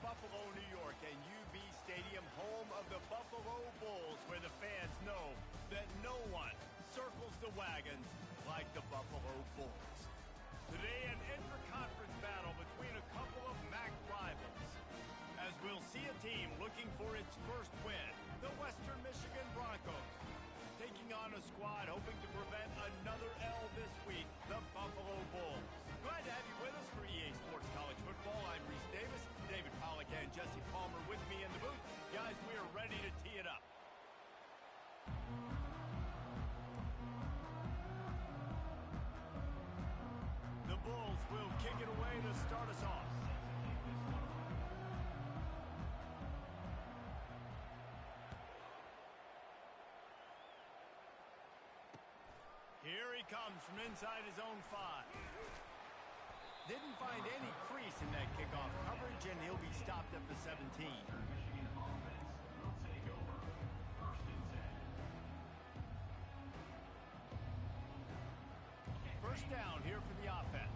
Buffalo, New York, and UB Stadium, home of the Buffalo Bulls, where the fans know that no one circles the wagons like the Buffalo Bulls. Today, an intra-conference battle between a couple of MAC rivals, as we'll see a team looking for its first win, the Western Michigan Broncos, taking on a squad hoping to prevent another L this week, the Buffalo Bulls. Glad to have you with us for EA Sports College Football. I'm Reese Davis, David Pollack and Jesse Palmer with me in the booth. Guys, we are ready to tee it up. The Bulls will kick it away to start us off. Here he comes from inside his own 5. Didn't find any crease in that kickoff coverage, and he'll be stopped at the 17. First down here for the offense.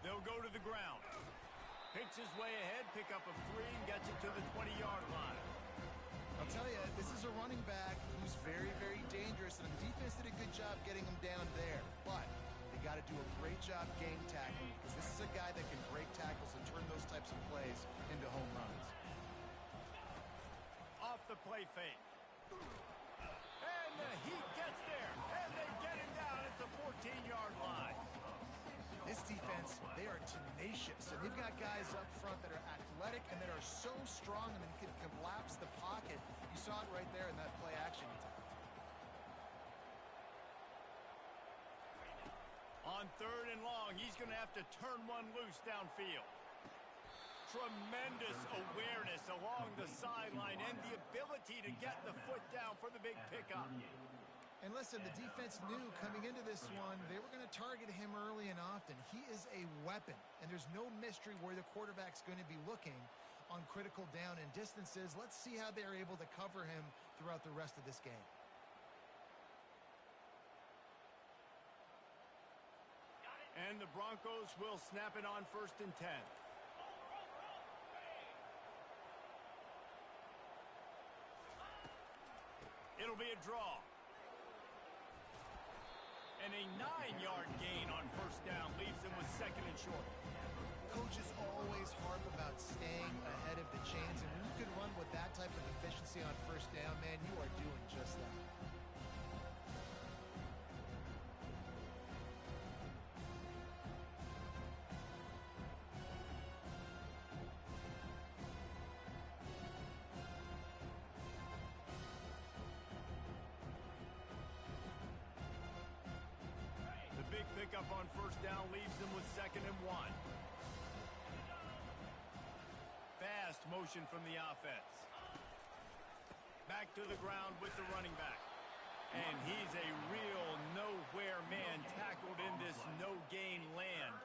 They'll go to the ground. Picks his way ahead, pick up a 3, and gets it to the 20-yard line. I'll tell you, this is a running back who's very, very dangerous, and the defense did a good job getting him down there. But they got to do a great job game tackling, because this is a guy that can break tackles and turn those types of plays into home runs. Off the play fake. And the Heat gets there, and they get him down at the 14-yard line. This defense, they are tenacious, and they've got guys up front that are athletic and that are so strong and can collapse the pocket. You saw it right there in that play action. On 3rd and long, he's going to have to turn one loose downfield. Tremendous awareness along the sideline and the ability to get the foot down for the big pickup. And listen, the defense knew coming into this one, they were going to target him early and often. He is a weapon, and there's no mystery where the quarterback's going to be looking on critical down and distances. Let's see how they're able to cover him throughout the rest of this game. And the Broncos will snap it on 1st and 10. It'll be a draw. And a 9-yard gain on 1st down leaves them with 2nd and short. Coaches always harp about staying ahead of the chains, and when you can run with that type of efficiency on 1st down, man, you are doing just that. Big pickup on 1st down leaves them with 2nd and 1. Fast motion from the offense. Back to the ground with the running back. And he's a real nowhere man tackled in this no-gain land.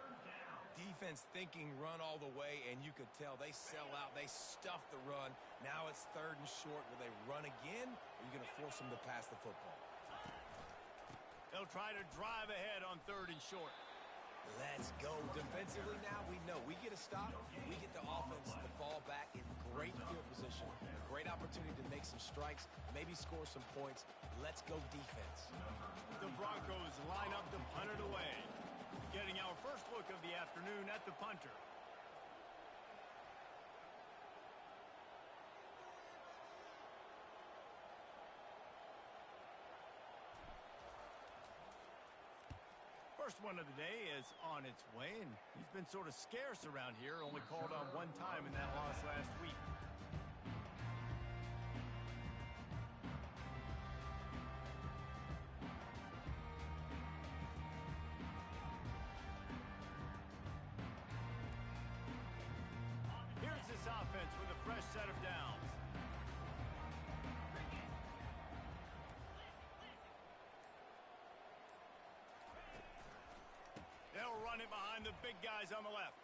Defense thinking run all the way, and you could tell they sell out. They stuff the run. Now it's 3rd and short. Will they run again, or are you going to force them to pass the football? They'll try to drive ahead on 3rd and short. Let's go. Defensively now, we know we get a stop. We get the offense to fall back in great field position. Great opportunity to make some strikes, maybe score some points. Let's go defense. The Broncos line up to punt it away. Getting our first look of the afternoon at the punter. First one of the day is on its way, and he's been sort of scarce around here, only called on 1 time in that loss last week. Here's this offense with a fresh set of downs. They'll run it behind the big guys on the left.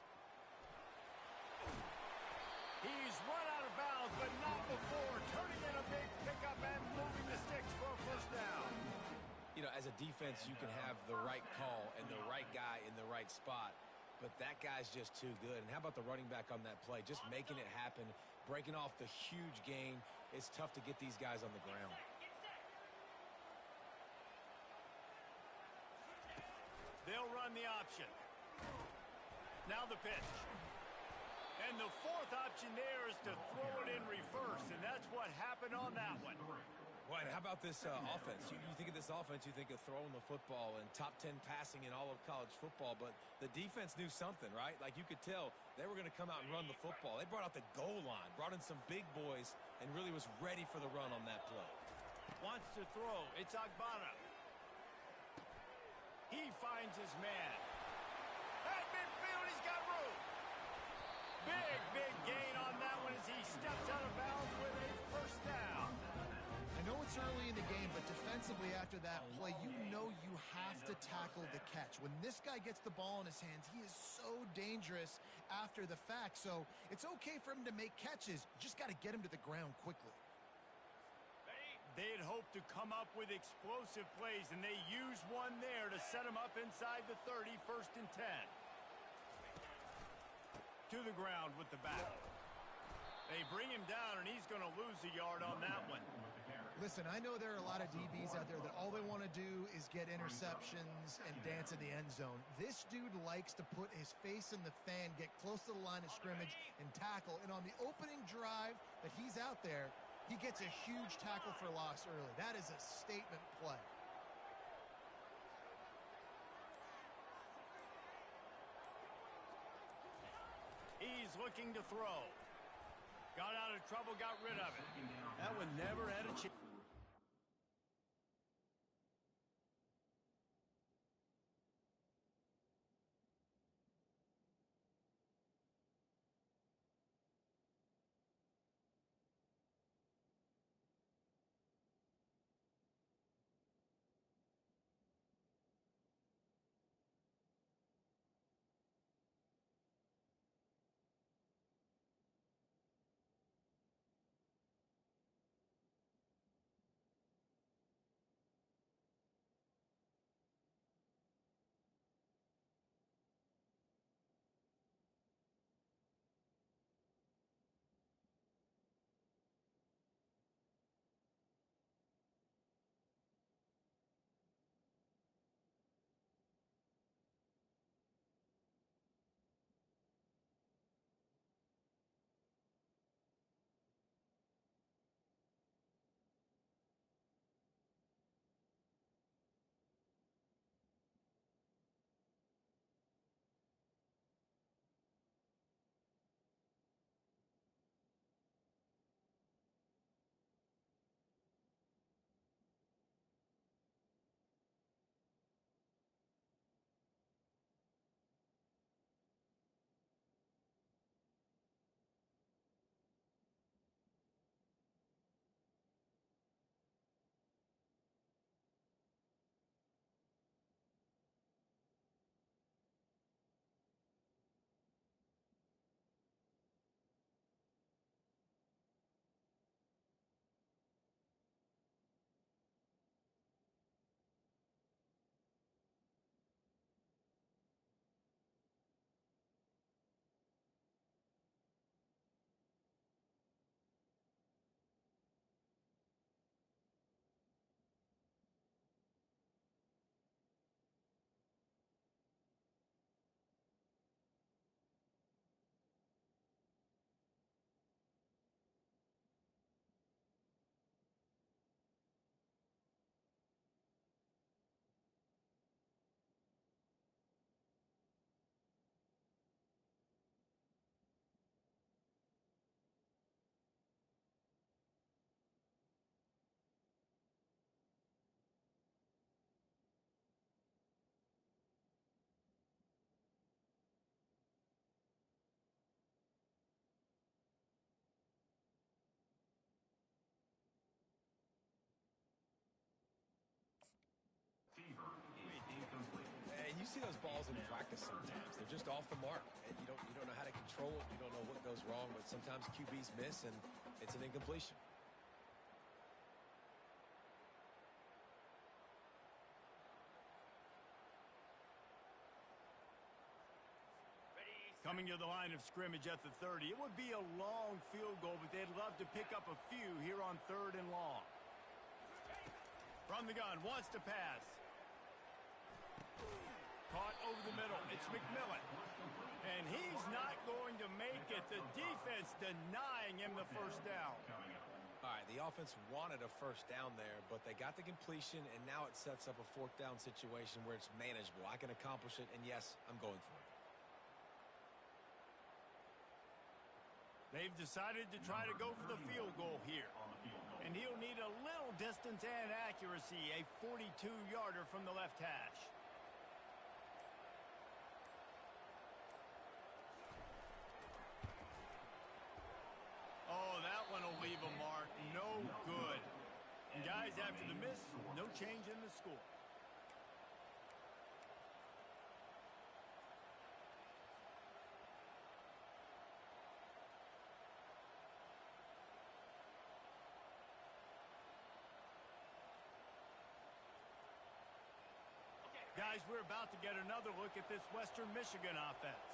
He's run out of bounds, but not before turning in a big pickup and moving the sticks for a 1st down. You know, as a defense, defense, you can have the right call and the right guy in the right spot, but that guy's just too good. And how about the running back on that play? Just making it happen, breaking off the huge gain. It's tough to get these guys on the ground. They'll run the option. Now the pitch. And the fourth option there is to throw it in reverse, and that's what happened on that one. Well, and how about this offense? You think of this offense, you think of throwing the football and top 10 passing in all of college football, but the defense knew something, right? Like you could tell they were going to come out and run the football. They brought out the goal line, brought in some big boys, and really was ready for the run on that play. Wants to throw. It's Agbana. He finds his man. At midfield, he's got room. Big gain on that one as he steps out of bounds with a first down. I know it's early in the game, but defensively after that play, you know you have to tackle the catch. When this guy gets the ball in his hands, he is so dangerous after the fact. So it's okay for him to make catches. You just got to get him to the ground quickly. They'd hoped to come up with explosive plays, and they used one there to set him up inside the 30, 1st and 10. To the ground with the back. They bring him down, and he's going to lose a yard on that one. Listen, I know there are a lot of DBs out there that all they want to do is get interceptions and dance in the end zone. This dude likes to put his face in the fan, get close to the line of scrimmage, and tackle. And on the opening drive that he's out there, he gets a huge tackle for loss early. That is a statement play. He's looking to throw. Got out of trouble, got rid of it. That one never had a chance. And you see those balls in practice sometimes. They're just off the mark. And you don't know how to control it. You don't know what goes wrong, but sometimes QBs miss and it's an incompletion. Coming to the line of scrimmage at the 30. It would be a long field goal, but they'd love to pick up a few here on 3rd and long. From the gun, wants to pass. Caught over the middle. It's McMillan. And he's not going to make it. The defense denying him the first down. All right, the offense wanted a first down there, but they got the completion, and now it sets up a 4th down situation where it's manageable. I can accomplish it, and yes, I'm going for it. They've decided to try to go for the field goal here. And he'll need a little distance and accuracy, a 42-yarder from the left hash. Oh, that one will leave a mark. No good. And guys, after the miss, no change in the score. Guys, we're about to get another look at this Western Michigan offense.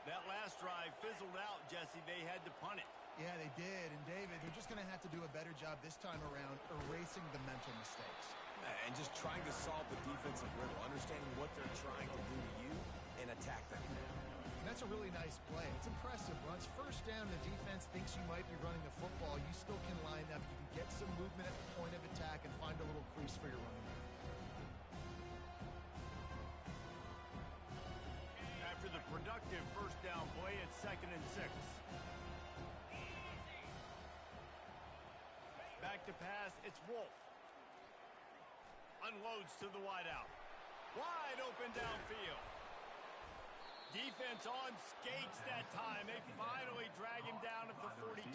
That last drive fizzled out, Jesse. They had to punt it. Yeah, they did. And, David, they're just going to have to do a better job this time around erasing the mental mistakes. And just trying to solve the defensive riddle, understanding what they're trying to do to you and attack them. And that's a really nice play. It's impressive. Once first down, the defense thinks you might be running the football. You still can line up. You can get some movement at the point of attack and find a little crease for your running back. After the productive first down play, it's 2nd and 6. Back to pass, it's Wolf. Unloads to the wideout. Wide open downfield. Defense on skates that time. They finally drag him down at the 42.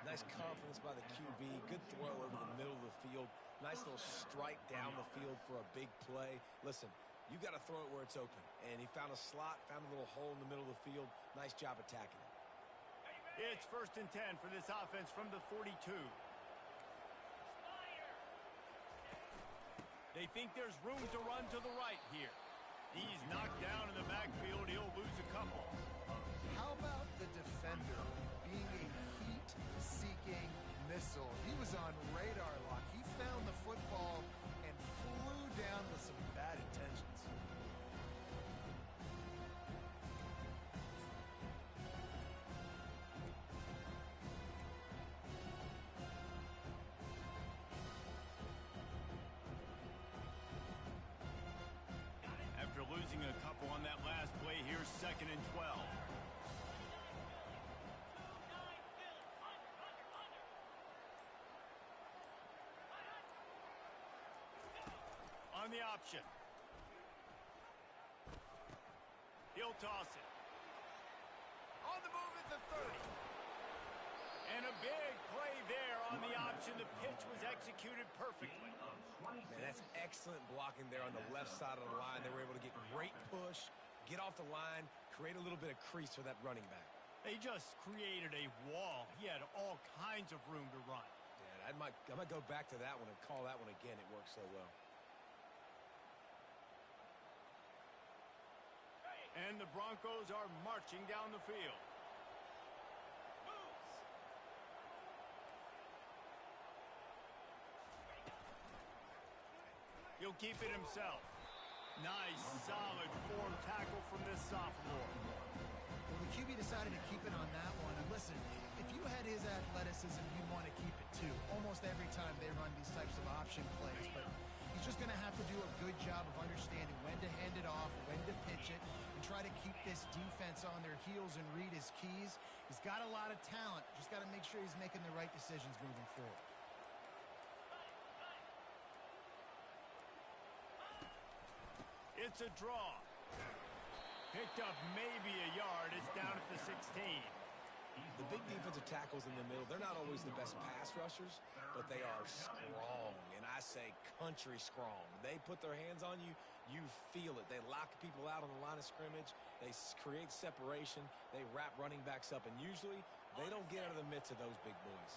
Nice confidence by the QB. Good throw over the middle of the field. Nice little strike down the field for a big play. Listen, you got to throw it where it's open. And he found a slot, found a little hole in the middle of the field. Nice job attacking it. It's 1st and 10 for this offense from the 42. They think there's room to run to the right here. He's knocked down in the backfield. He'll lose a couple. How about the defender being a heat-seeking missile? He was on radar lock. He found the football and flew down with some bad intentions. After losing a couple on that last play, here's 2nd and 12. On the option. He'll toss it. On the move at the 30. And a big play there on the option. The pitch was executed perfectly. Man, that's excellent blocking there on the left side of the line. They were able to get great push, get off the line, create a little bit of crease for that running back. They just created a wall. He had all kinds of room to run. Yeah, I might go back to that one and call that one again. It worked so well. And the Broncos are marching down the field. He'll keep it himself. Nice, solid form tackle from this sophomore. Well, the QB decided to keep it on that one. And listen, if you had his athleticism, you'd want to keep it too. Almost every time they run these types of option plays. But he's just going to have to do a good job of understanding when to hand it off, when to pitch it, and try to keep this defense on their heels and read his keys. He's got a lot of talent. Just got to make sure he's making the right decisions moving forward. It's a draw. Picked up maybe a yard. It's down at the 16. The big defensive tackles in the middle, they're not always the best pass rushers, but they are strong, and I say country strong. They put their hands on you, you feel it. They lock people out on the line of scrimmage. They create separation. They wrap running backs up, and usually they don't get out of the midst of those big boys.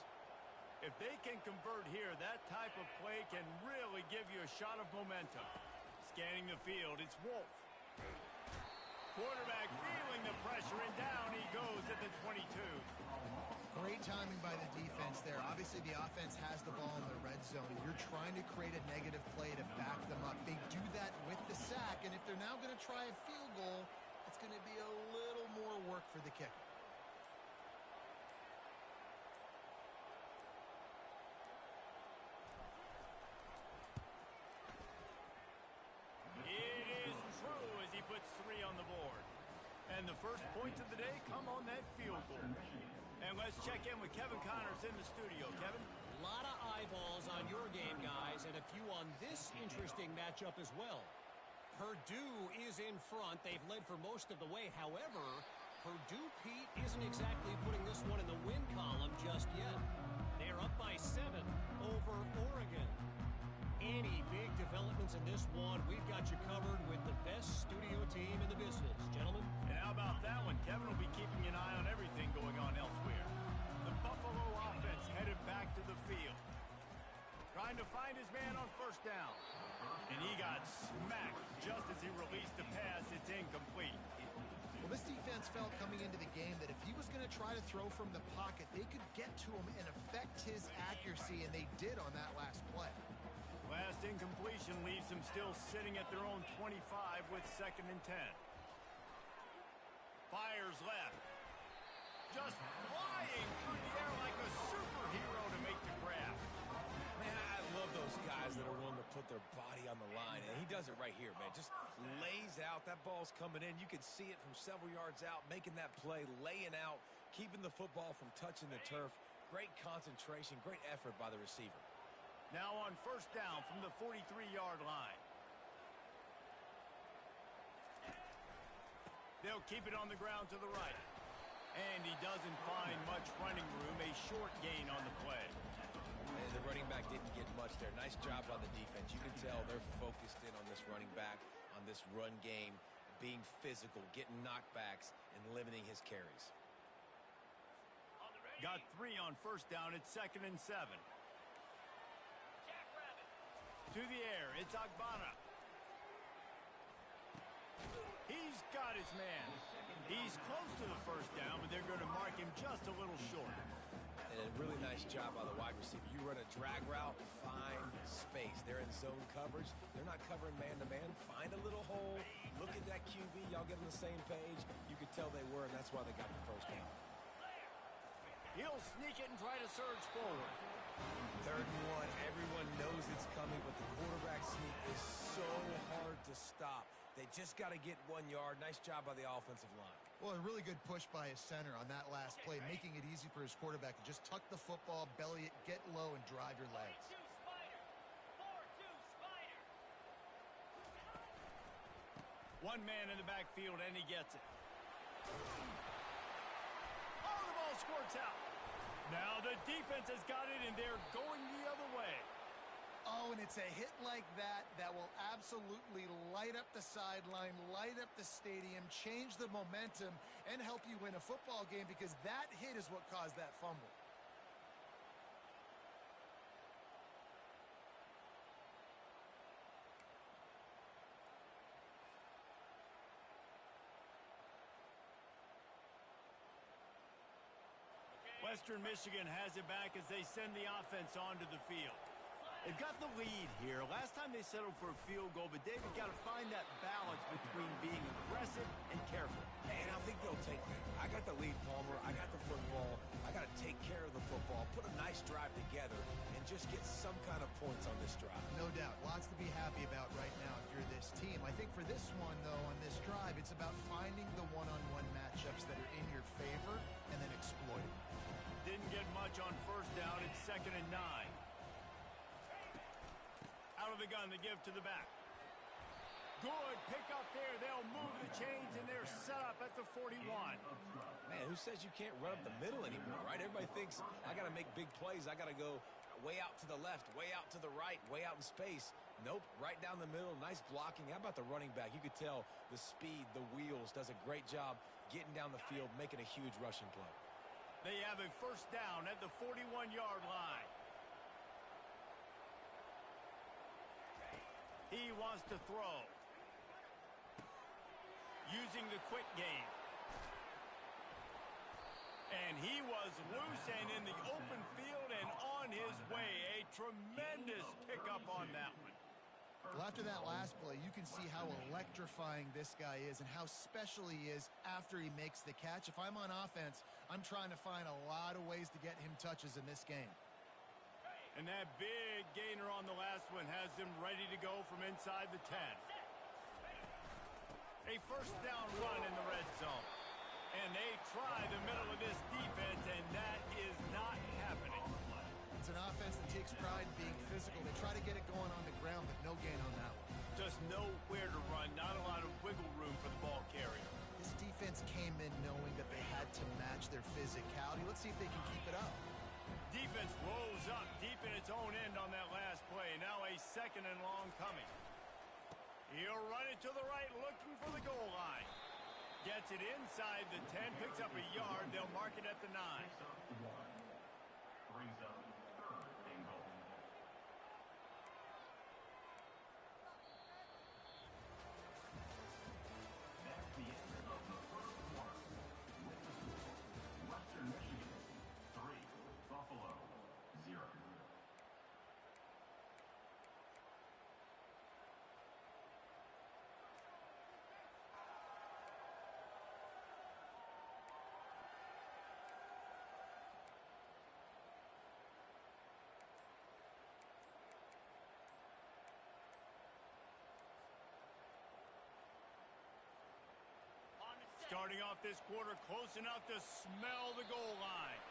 If they can convert here, that type of play can really give you a shot of momentum. Scanning the field, it's Wolf. Quarterback feeling the pressure, and down he goes at the 22. Great timing by the defense there. Obviously, the offense has the ball in the red zone, and you're trying to create a negative play to back them up. They do that with the sack, and if they're now going to try a field goal, it's going to be a little more work for the kicker. It is true as he puts 3 on the board. And the first points of the day come on that field goal. And let's check in with Kevin Connors in the studio. Kevin? A lot of eyeballs on your game, guys, and a few on this interesting matchup as well. Purdue is in front. They've led for most of the way. However, Purdue, Pete, isn't exactly putting this one in the win column just yet. They're up by 7 over Oregon. Any big developments in this one, we've got you covered with the best studio team in the business. Gentlemen? And how about that one? Kevin will be keeping an eye on everything going on elsewhere. The Buffalo offense headed back to the field. Trying to find his man on first down. And he got smacked just as he released the pass. It's incomplete. Well, this defense felt coming into the game that if he was going to try to throw from the pocket, they could get to him and affect his accuracy, and they did on that last play. Last incompletion leaves them still sitting at their own 25 with 2nd and 10. Fires left. Just flying through the air like a superhero to make the grab. Man, I love those guys that are willing to put their body on the line, and he does it right here, man. Just lays out. That ball's coming in. You can see it from several yards out, making that play, laying out, keeping the football from touching the turf. Great concentration, great effort by the receiver. Now on first down from the 43-yard line. They'll keep it on the ground to the right. And he doesn't find much running room. A short gain on the play. And the running back didn't get much there. Nice job on the defense. You can tell they're focused in on this running back, on this run game, being physical, getting knockbacks, and limiting his carries. Got 3 on first down. It's 2nd and 7. To the air, it's Agbana. He's got his man. He's close to the first down, but they're going to mark him just a little short. And a really nice job by the wide receiver. You run a drag route, find space. They're in zone coverage. They're not covering man-to-man. Find a little hole. Look at that QB. Y'all get on the same page. You could tell they were, and that's why they got the first down. He'll sneak it and try to surge forward. 3rd and 1. Everyone knows it's coming, but the quarterback sneak is so hard to stop. They just got to get 1 yard. Nice job by the offensive line. Well, a really good push by his center on that last play, making it easy for his quarterback to just tuck the football, belly it, get low, and drive your legs. 1 man in the backfield, and he gets it. Oh, the ball squirts out. Now the defense has got it, and they're going the other way. Oh, and it's a hit like that that will absolutely light up the sideline, light up the stadium, change the momentum, and help you win a football game, because that hit is what caused that fumble. Western Michigan has it back as they send the offense onto the field. They've got the lead here. Last time they settled for a field goal, but David got to find that balance between being aggressive and careful. And I think they'll take that. I got the lead, Palmer. I got the football. I got to take care of the football, put a nice drive together, and just get some kind of points on this drive. No doubt. Lots to be happy about right now if you're this team. I think for this one, though, on this drive, it's about finding the one-on-one matchups that are in your favor and then exploiting. Didn't get much on first down. It's 2nd and 9. Out of the gun, they give to the back. Good pick up there. They'll move the chains, and they're set up at the 41. Man, who says you can't run up the middle anymore, right? Everybody thinks I got to make big plays. I got to go way out to the left, way out to the right, way out in space. Nope, right down the middle. Nice blocking. How about the running back? You could tell the speed, the wheels, does a great job getting down the field, making a huge rushing play. They have a first down at the 41-yard line. He wants to throw. using the quick game. And he was loose and in the open field and on his way. A tremendous pickup on that one. Well, after that last play, you can see how electrifying this guy is and how special he is after he makes the catch. If I'm on offense, I'm trying to find a lot of ways to get him touches in this game. And that big gainer on the last one has them ready to go from inside the 10. A first down run in the red zone. And they try the middle of this defense, and that is not happening. It's an offense that takes pride in being physical. They try to get it going on the ground, but no gain on that one. Just nowhere to run, not a lot of wiggle room for the ball carrier. This defense came in knowing that they had to match their physicality. Let's see if they can keep it up. Defense rolls up deep in its own end on that last play. Now a second and long coming. He'll run it to the right, looking for the goal line. Gets it inside the 10, picks up a yard. They'll mark it at the 9. Brings up third and goal. That's the end of the first quarter. With the score, Western Michigan 3, Buffalo 0. Starting off this quarter close enough to smell the goal line.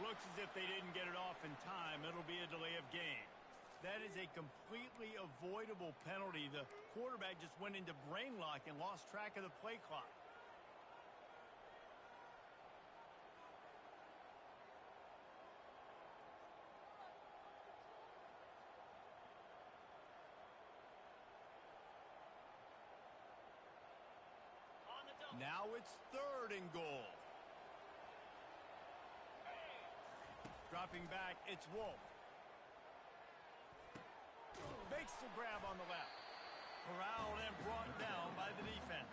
Looks as if they didn't get it off in time. It'll be a delay of game. That is a completely avoidable penalty. The quarterback just went into brain lock and lost track of the play clock. Now it's third and goal. Dropping back, it's Wolf. Makes the grab on the left. Corralled and brought down by the defense.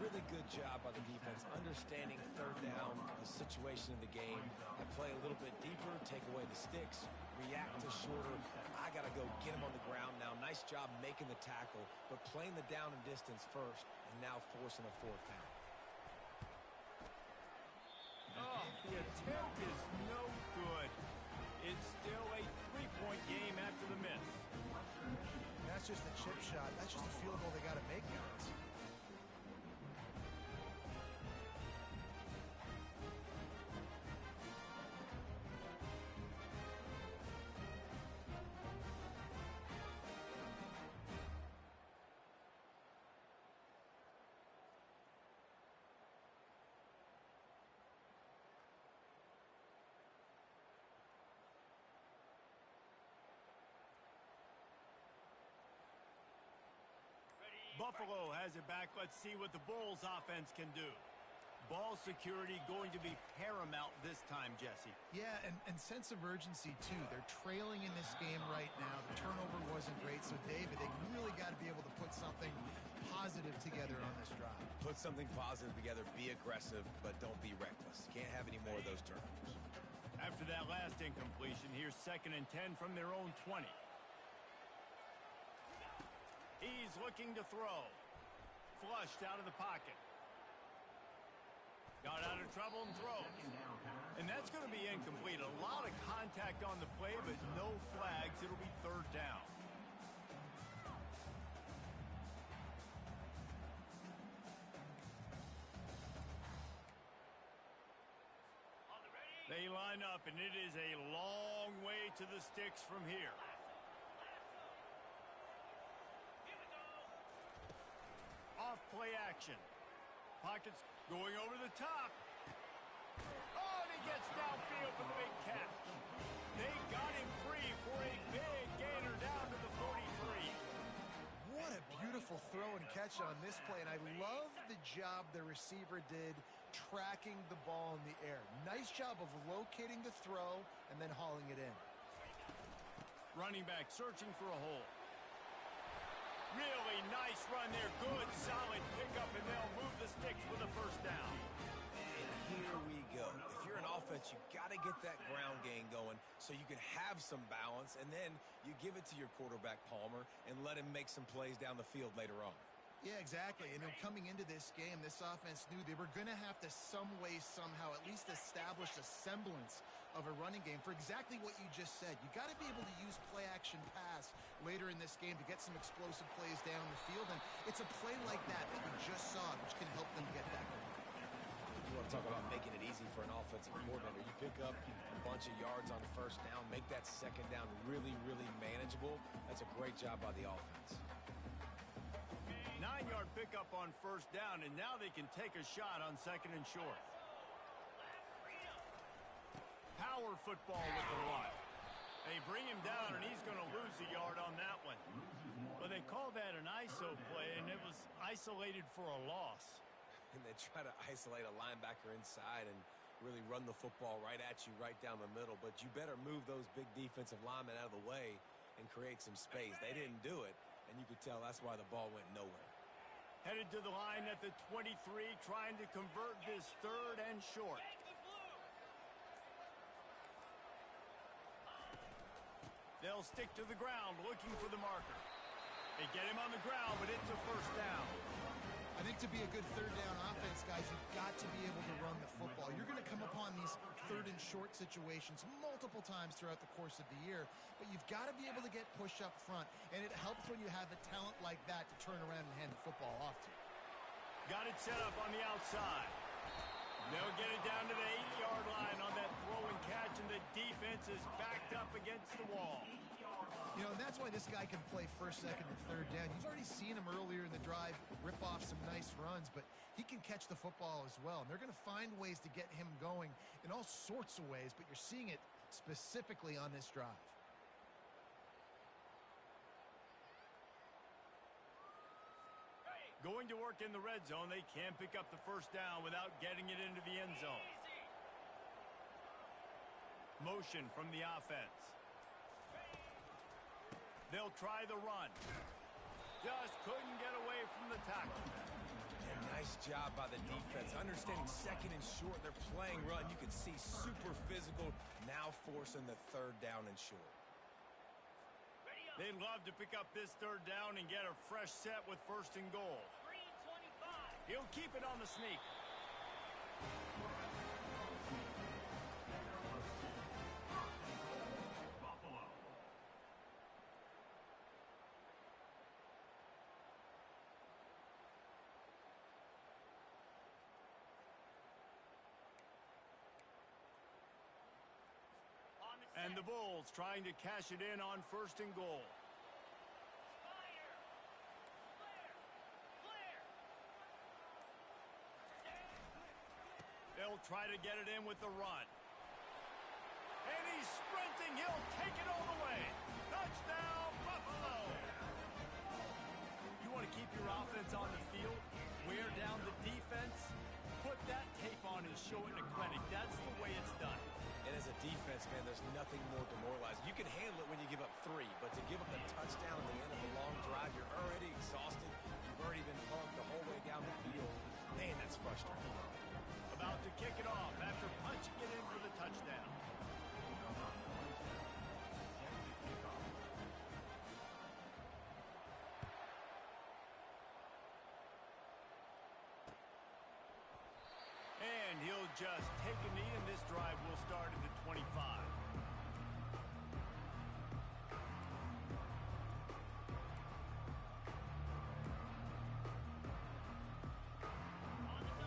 Really good job by the defense, understanding third down, the situation of the game. I play a little bit deeper, take away the sticks, react to shorter. I got to go get him on the ground now. Nice job making the tackle, but playing the down and distance first, and now forcing a fourth down. Oh, the attempt is no good. It's still a three-point game after the miss. That's just a chip shot. That's just a field goal they got to make, guys. Buffalo has it back. Let's see what the Bulls offense can do. Ball security going to be paramount this time, Jesse. Yeah, and sense of urgency, too. They're trailing in this game right now. The turnover wasn't great, so David, they really got to be able to put something positive together on this drive. Put something positive together, be aggressive, but don't be reckless. Can't have any more of those turnovers. After that last incompletion, here's 2nd and 10 from their own 20. He's looking to throw. Flushed out of the pocket. Got out of trouble and throws. And that's going to be incomplete. A lot of contact on the play, but no flags. It'll be third down. They line up, and it is a long way to the sticks from here. Off play action. Pockets going over the top. Oh, and he gets downfield for the big catch. They got him free for a big gainer down to the 43. What a beautiful throw and catch on this play, and I love the job the receiver did tracking the ball in the air. Nice job of locating the throw and then hauling it in. Running back searching for a hole. Really nice run there. Good, solid pickup, and they'll move the sticks with a first down. And here we go. If you're an offense, you got to get that ground game going so you can have some balance, and then you give it to your quarterback, Palmer, and let him make some plays down the field later on. Yeah, exactly. And coming into this game, this offense knew they were going to have to some way, somehow, at least establish a semblance of a running game for exactly what you just said. You got to be able to use play-action pass later in this game to get some explosive plays down the field. And it's a play like that that we just saw, which can help them get that going. You want to talk about making it easy for an offensive coordinator. You pick up a bunch of yards on the first down, make that second down really, really manageable. That's a great job by the offense. 9-yard pickup on first down, and now they can take a shot on second and short. Power football with the run. They bring him down, and he's going to lose a yard on that one. Well, they call that an ISO play, and it was isolated for a loss. And they try to isolate a linebacker inside and really run the football right at you, right down the middle. But you better move those big defensive linemen out of the way and create some space. They didn't do it, and you could tell that's why the ball went nowhere. Headed to the line at the 23, trying to convert this third and short. They'll stick to the ground, looking for the marker. They get him on the ground, but it's a first down. I think to be a good third down offense, guys, you've got to be able to run the football. You're going to come upon these third and short situations multiple times throughout the course of the year, but you've got to be able to get push up front, and it helps when you have a talent like that to turn around and hand the football off to. Got it set up on the outside. They'll get it down to the 8-yard line on that throw and catch, and the defense is backed up against the wall. You know, and that's why this guy can play first, second, and third down. You've already seen him earlier in the drive rip off some nice runs, but he can catch the football as well. And they're going to find ways to get him going in all sorts of ways, but you're seeing it specifically on this drive. Going to work in the red zone, they can't pick up the first down without getting it into the end zone. Motion from the offense. They'll try the run. Just couldn't get away from the tackle. And nice job by the defense. Understanding second and short, they're playing run. You can see super physical, now forcing the third down and short. They'd love to pick up this third down and get a fresh set with first and goal. He'll keep it on the sneak. Buffalo. And the Bulls trying to cash it in on first and goal. They'll try to get it in with the run. And he's sprinting. He'll take it all the way. Touchdown, Buffalo. You want to keep your offense on the field, wear down the defense, put that tape on and show it to clinic. That's the way it's done. And as a defense, man, there's nothing more demoralizing. You can handle it when you give up 3, but to give up a touchdown at the end of a long drive, you're already exhausted. You've already been punked the whole way down the field. Man, that's frustrating. About to kick it off after punching it in for the touchdown. And he'll just take a knee, and this drive will start at the 25.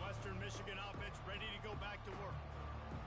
Western Michigan offense ready to go back to work.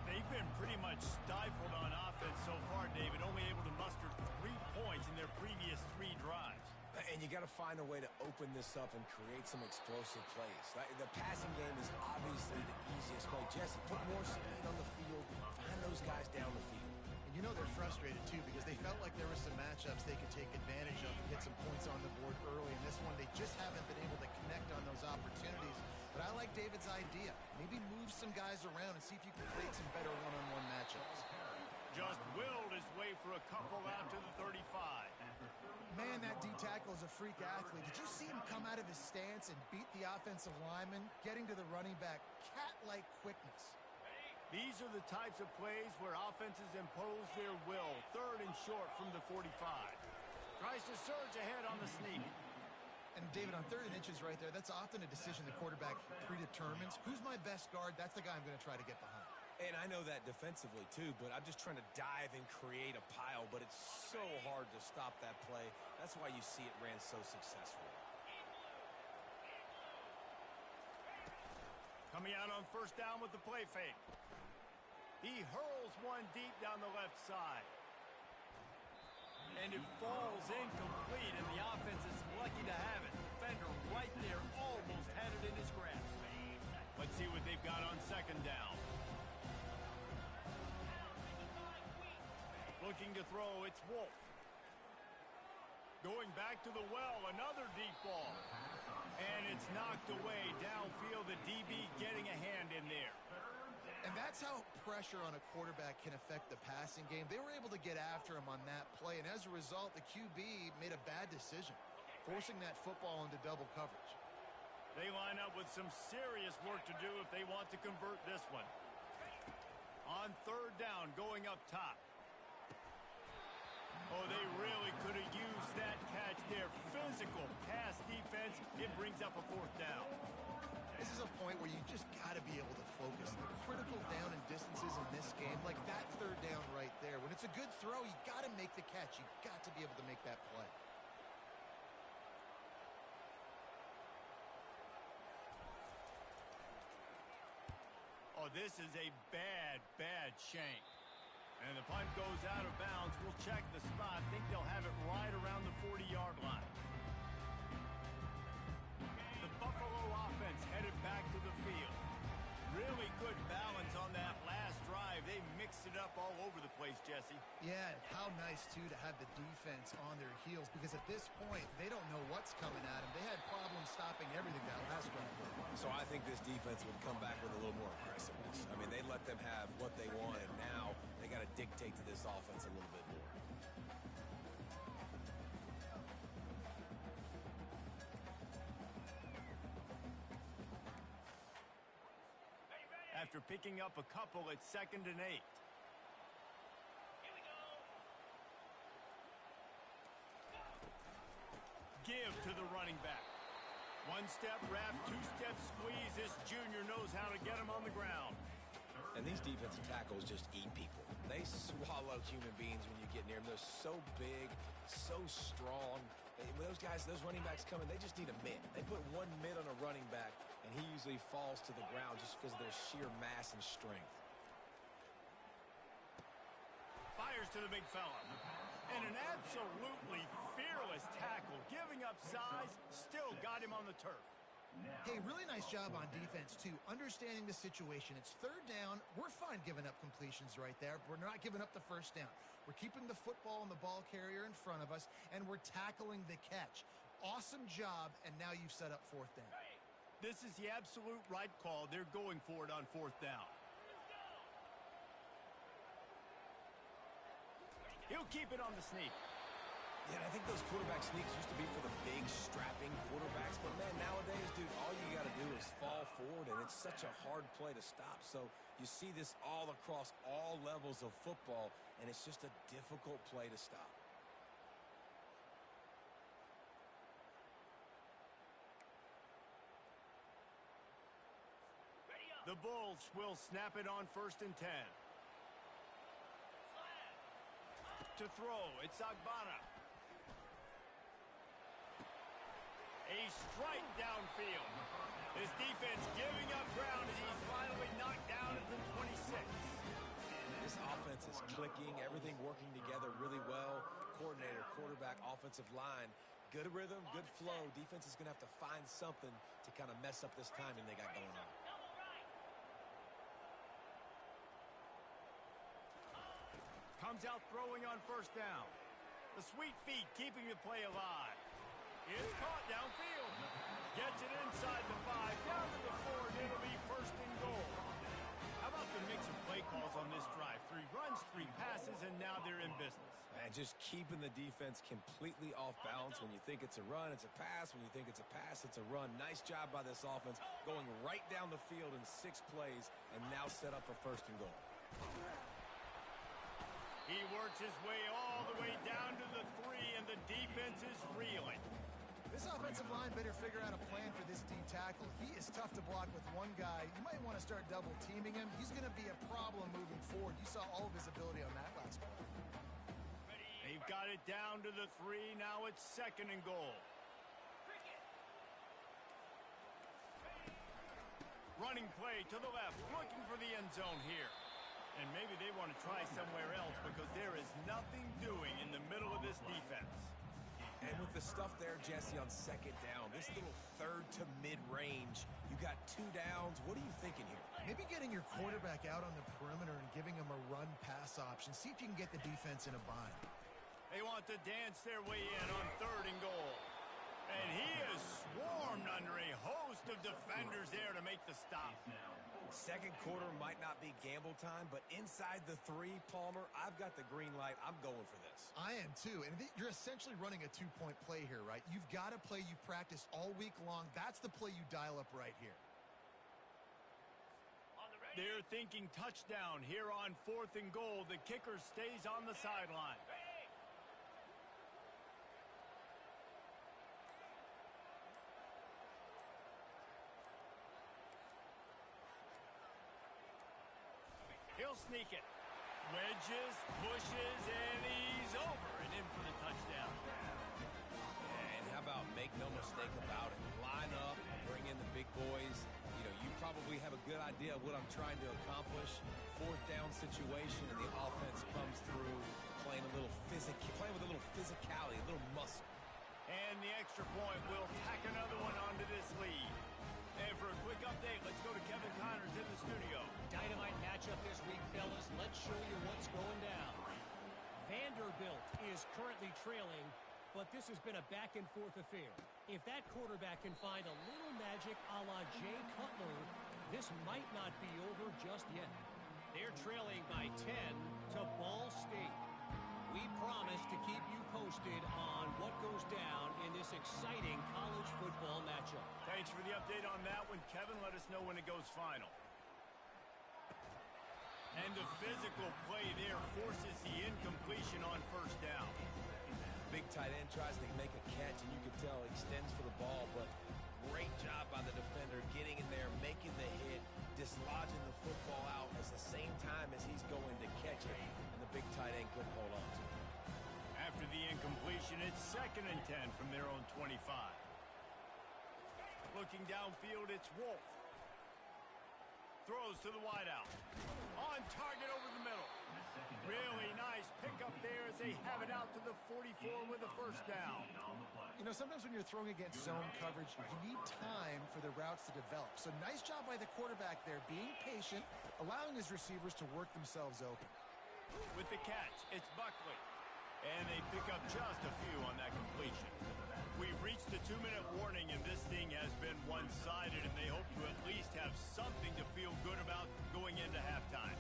They've been pretty much stifled on offense so far, David, only able to muster 3 points in their previous 3 drives. And you got to find a way to open this up and create some explosive plays. The passing game is obviously the easiest way. Jesse, put more speed on the field. Find those guys down the field. And you know they're frustrated, too, because they felt like there were some matchups they could take advantage of and get some points on the board early. In this one, they just haven't been able to connect on those opportunities. But I like David's idea. Maybe move some guys around and see if you can create some better one-on-one matchups. Just willed his way for a couple out to the 35. Man, that D-tackle is a freak athlete. Did you see him come out of his stance and beat the offensive lineman, getting to the running back? Cat-like quickness. These are the types of plays where offenses impose their will. 3rd and short from the 45. Tries to surge ahead on the sneak. And, David, on 3rd and inches right there, that's often a decision the quarterback predetermines. Who's my best guard? That's the guy I'm going to try to get behind. And I know that defensively, too, but I'm just trying to dive and create a pile, but it's so hard to stop that play. That's why you see it ran so successfully. Coming out on 1st down with the play fake. He hurls one deep down the left side. And it falls incomplete, and the offense is lucky to have it. Defender right there almost had it in his grasp. Let's see what they've got on 2nd down. Looking to throw, it's Wolf. Going back to the well, another deep ball. And it's knocked away downfield. The DB getting a hand in there. And that's how pressure on a quarterback can affect the passing game. They were able to get after him on that play, and as a result, the QB made a bad decision, forcing that football into double coverage. They line up with some serious work to do if they want to convert this one. On 3rd down, going up top. Oh, they really could have used that catch there. Physical pass defense. It brings up a 4th down. This is a point where you just got to be able to focus. The critical down and distances in this game, like that 3rd down right there. When it's a good throw, you got to make the catch. You got to be able to make that play. Oh, this is a bad, bad shank. And the punt goes out of bounds. We'll check the spot. Think they'll have it right around the 40-yard line. The Buffalo offense headed back to the field. Really good balance on that last drive. They mixed it up all over the place, Jesse. Yeah, and how nice, too, to have the defense on their heels, because at this point, they don't know what's coming at them. They had problems stopping everything that last drive. So I think this defense would come back with a little more aggressiveness. I mean, they let them have what they wanted. Now they got to dictate to this offense a little bit more. After picking up a couple at 2nd and 8. Give to the running back. 1-step wrap, 2-step squeeze. This junior knows how to get him on the ground. And these defensive tackles just eat people. They swallow human beings when you get near them. They're so big, so strong. When those guys, those running backs come in, they just need a mitt. They put one mitt on a running back, and he usually falls to the ground just because of their sheer mass and strength. Fires to the big fella. And an absolutely fearless tackle. Giving up size, still got him on the turf. Hey, really nice job on defense, too, understanding the situation. It's 3rd down. We're fine giving up completions right there. We're not giving up the 1st down. We're keeping the football and the ball carrier in front of us, and we're tackling the catch. Awesome job, and now you've set up 4th down. This is the absolute right call. They're going for it on 4th down. He'll keep it on the sneak. Yeah, and I think those quarterback sneaks used to be for the big, strapping quarterbacks. But, man, nowadays, dude, all you got to do is fall forward, and it's such a hard play to stop. So you see this all across all levels of football, and it's just a difficult play to stop. The Bulls will snap it on 1st and 10. To throw, it's Agbana. A strike downfield. His defense giving up ground as he's finally knocked down at the 26. This offense is clicking, everything working together really well. Coordinator, quarterback, offensive line. Good rhythm, good flow. Defense is going to have to find something to kind of mess up this timing they got going on. Comes out throwing on 1st down. The sweet feet keeping the play alive. It's caught downfield. Gets it inside the 5, down to the 4, and it'll be 1st and goal. How about interesting mix of play calls on this drive. 3 runs, 3 passes, and now they're in business. And just keeping the defense completely off balance. When you think it's a run, it's a pass. When you think it's a pass, it's a run. Nice job by this offense going right down the field in 6 plays and now set up for 1st and goal. He works his way all the way down to the 3, and the defense is reeling. This offensive line better figure out a plan for this D tackle. He is tough to block with one guy. You might want to start double teaming him. He's going to be a problem moving forward. You saw all of his ability on that last play. They've got it down to the 3. Now it's 2nd and goal. Running play to the left, looking for the end zone here. And maybe they want to try somewhere else because there is nothing doing in the middle of this defense. And with the stuff there, Jesse, on 2nd down, this little 3rd to mid-range, you got 2 downs. What are you thinking here? Maybe getting your quarterback out on the perimeter and giving him a run-pass option. See if you can get the defense in a bind. They want to dance their way in on 3rd and goal. And he is swarmed under a host of defenders there to make the stop. 2nd quarter might not be gamble time, but inside the 3, Palmer, I've got the green light. I'm going for this. I am too. And you're essentially running a 2-point play here, right? You've got a play you've practiced all week long. That's the play you dial up right here. They're thinking touchdown here on 4th and goal. The kicker stays on the sideline. He'll sneak it. Wedges, pushes, and he's over and in for the touchdown. And how about make no mistake about it? Line up, bring in the big boys. You know, you probably have a good idea of what I'm trying to accomplish. 4th down situation, and the offense comes through playing with a little physicality, a little muscle. And the extra point will tack another one onto this lead. And for a quick update, let's go to Kevin Connors in the studio. Dynamite matchup this week, fellas. Let's show you what's going down. Vanderbilt is currently trailing, but this has been a back-and-forth affair. If that quarterback can find a little magic a la Jay Cutler, this might not be over just yet. They're trailing by 10 to Ball State. We promise to keep you posted on what goes down in this exciting college football matchup. Thanks for the update on that one, Kevin. Let us know when it goes final. And the physical play there forces the incompletion on 1st down. Big tight end tries to make a catch, and you can tell extends for the ball, but great job by the defender getting in there, making the hit, dislodging the football out at the same time as he's going to catch it, and the big tight end couldn't hold on to it. After the incompletion, it's 2nd and 10 from their own 25. Looking downfield, it's Wolf. Throws to the wideout. On target over the middle. Really nice pickup there as they have it out to the 44 with a 1st down. You know, sometimes when you're throwing against zone coverage, you need time for the routes to develop. So nice job by the quarterback there, being patient, allowing his receivers to work themselves open. With the catch, it's Buckley. And they pick up just a few on that completion. We've reached the 2-minute warning, and this thing has been one-sided, and they hope to at least have something to feel good about going into halftime.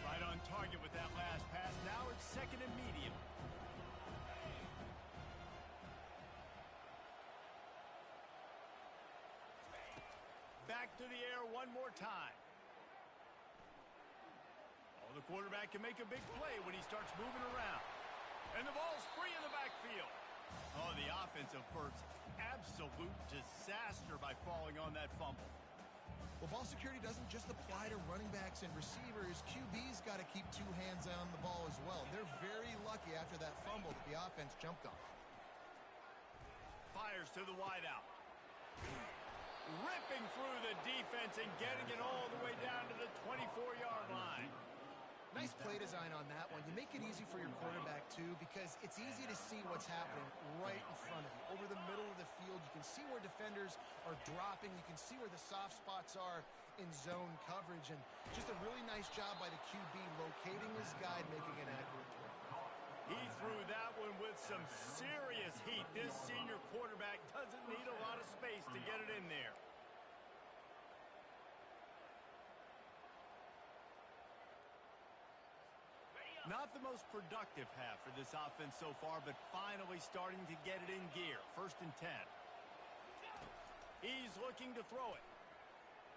Right on target with that last pass. Now it's 2nd and medium. Back to the air one more time. Oh, the quarterback can make a big play when he starts moving around. And the ball's free in the backfield. Oh, the offensive first. Absolute disaster by falling on that fumble. Well, ball security doesn't just apply to running backs and receivers. QB's got to keep 2 hands on the ball as well. They're very lucky after that fumble that the offense jumped on. Fires to the wideout. Ripping through the defense and getting it all the way down to the 24-yard line. Nice play design on that one. You make it easy for your quarterback, too, because it's easy to see what's happening right in front of you. Over the middle of the field, you can see where defenders are dropping. You can see where the soft spots are in zone coverage. And just a really nice job by the QB locating his guy, making an accurate throw. He threw that one with some serious heat. This senior quarterback doesn't need a lot of space to get it in there. Not the most productive half for this offense so far, but finally starting to get it in gear. 1st and 10. He's looking to throw it.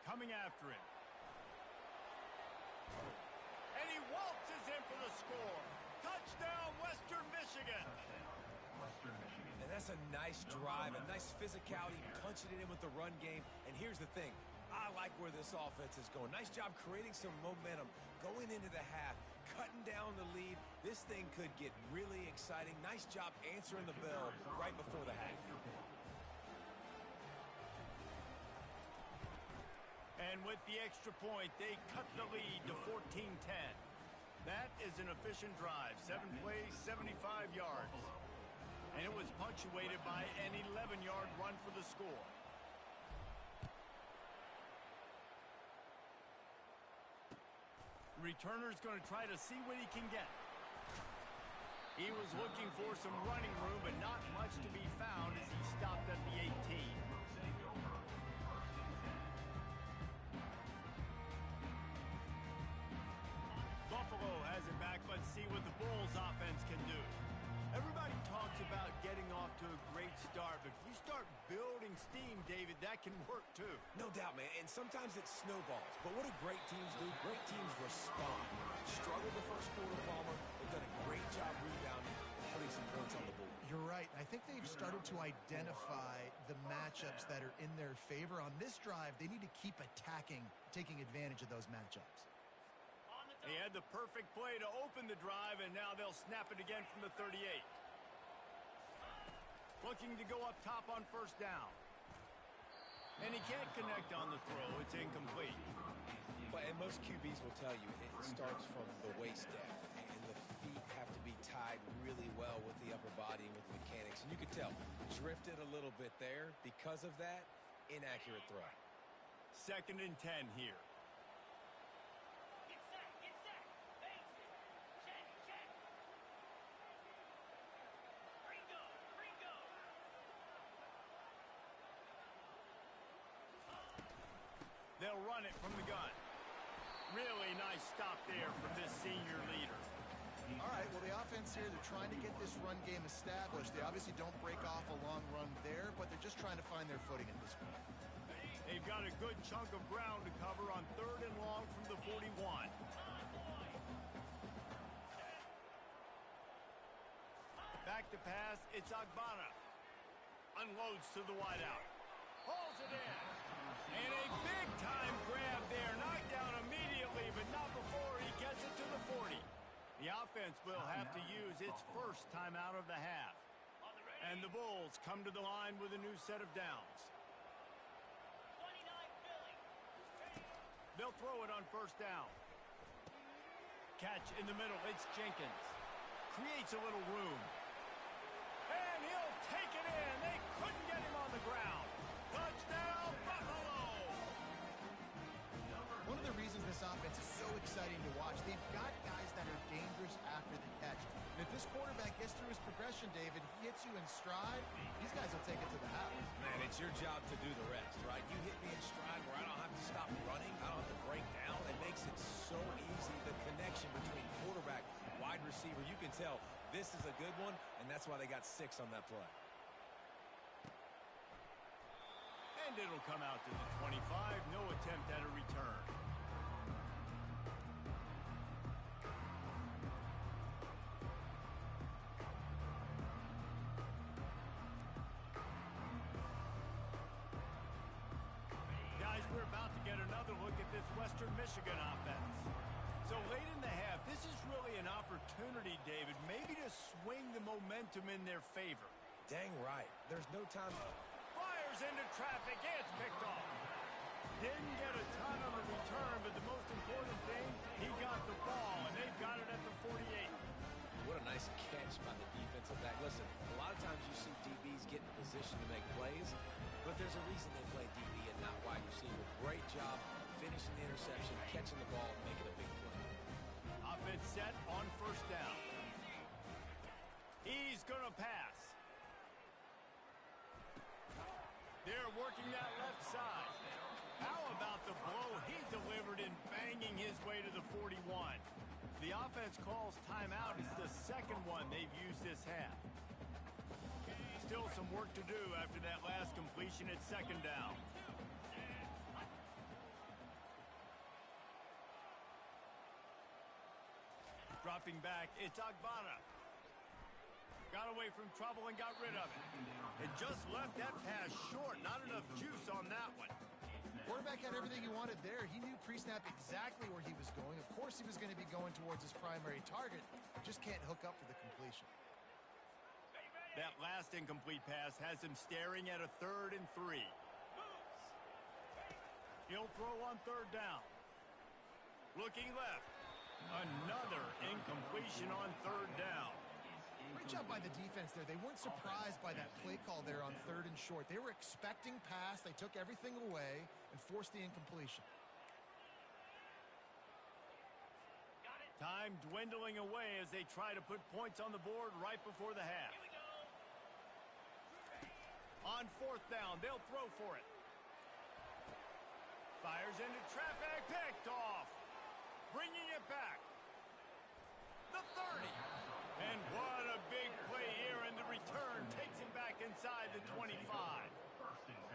Coming after him. And he waltzes in for the score. Touchdown, Western Michigan. Western Michigan. And that's a nice drive, a nice physicality, punching it in with the run game. And here's the thing. I like where this offense is going. Nice job creating some momentum, going into the half, cutting down the lead. This thing could get really exciting. Nice job answering the bell right before the half. And with the extra point, they cut the lead to 14-10. That is an efficient drive. 7 plays, 75 yards. And it was punctuated by an 11-yard run for the score. Returner's going to try to see what he can get. He was looking for some running room, but not much to be found as he stopped at the 18. Buffalo has it back. Let's see what the Bulls offense can do. Everybody talks about getting off to a great start, but if you start building steam, David, that can work too. No doubt, man. And sometimes it snowballs. But what do great teams do? Great teams respond. Struggled the first quarter, Palmer. They've done a great job rebounding and putting some points on the board. You're right. I think they've started to identify the matchups that are in their favor. On this drive, they need to keep attacking, taking advantage of those matchups. He had the perfect play to open the drive, and now they'll snap it again from the 38. Looking to go up top on 1st down. And he can't connect on the throw. It's incomplete. But and most QBs will tell you it starts from the waist down, and the feet have to be tied really well with the upper body and with the mechanics. And you can tell, drifted a little bit there. Because of that, inaccurate throw. 2nd and 10 here. They'll run it from the gun. Really nice stop there from this senior leader. All right, well, the offense here, they're trying to get this run game established. They obviously don't break off a long run there, but they're just trying to find their footing at this point. They've got a good chunk of ground to cover on 3rd and long from the 41. Back to pass, it's Agbana. Unloads to the wideout. Hauls it in. And a big-time grab there. Knocked down immediately, but not before he gets it to the 40. The offense will have to use its first time out of the half. And the Bulls come to the line with a new set of downs. They'll throw it on 1st down. Catch in the middle. It's Jenkins. Creates a little room. And he'll take it in. They couldn't get him on the ground. Touchdown, Buffalo! One of the reasons this offense is so exciting to watch, they've got guys that are dangerous after the catch. And if this quarterback gets through his progression, David, he hits you in stride, these guys will take it to the house. Man, it's your job to do the rest, right? You hit me in stride where I don't have to stop running. I don't have to break down. It makes it so easy. The connection between quarterback, wide receiver, you can tell this is a good one, and that's why they got 6 on that play. And it'll come out to the 25. No attempt at a return. Guys, we're about to get another look at this Western Michigan offense. So late in the half, this is really an opportunity, David, maybe to swing the momentum in their favor. Dang right. There's no time. Fires into traffic. It's picked off. Didn't get a ton on the return, but the most important thing, he got the ball, and they've got it at the 48. What a nice catch by the defensive back. Listen, a lot of times you see DBs get in position to make plays, but there's a reason they play DB and not wide receiver. Great job finishing the interception, catching the ball, making a big play. Offense set on 1st down. going to pass. They're working that left side. How about the blow he delivered in banging his way to the 41? The offense calls timeout. It's the second one they've used this half. Still some work to do after that last completion at second down. Dropping back, it's Agbana. Got away from trouble and got rid of it. And just left that pass short. Not enough juice on that one. Quarterback had everything he wanted there. He knew pre-snap exactly where he was going. Of course he was going to be going towards his primary target. Just can't hook up for the completion. That last incomplete pass has him staring at a 3rd and 3. He'll throw on 3rd down. Looking left. Another incompletion on 3rd down. Great job by the defense there. They weren't surprised by that play call there on 3rd and short. They were expecting pass. They took everything away and forced the incompletion. Time dwindling away as they try to put points on the board right before the half. On 4th down, they'll throw for it. Fires into traffic, picked off. Bringing it back. The 30. And what a big play here, and the return takes him back inside the 25.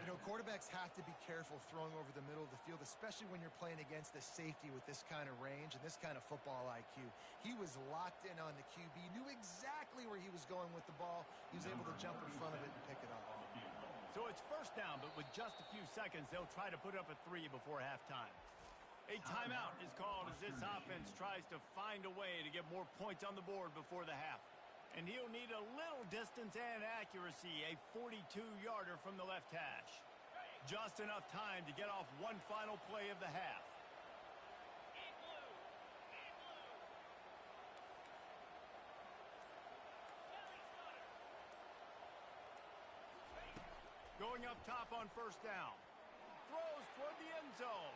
You know, quarterbacks have to be careful throwing over the middle of the field, especially when you're playing against a safety with this kind of range and this kind of football IQ. He was locked in on the QB, knew exactly where he was going with the ball. He was able to jump in front of it and pick it up. So it's 1st down, but with just a few seconds, they'll try to put up a 3 before halftime. A timeout is called as this offense tries to find a way to get more points on the board before the half. And he'll need a little distance and accuracy, a 42-yarder from the left hash. Just enough time to get off one final play of the half. Going up top on 1st down. Throws toward the end zone.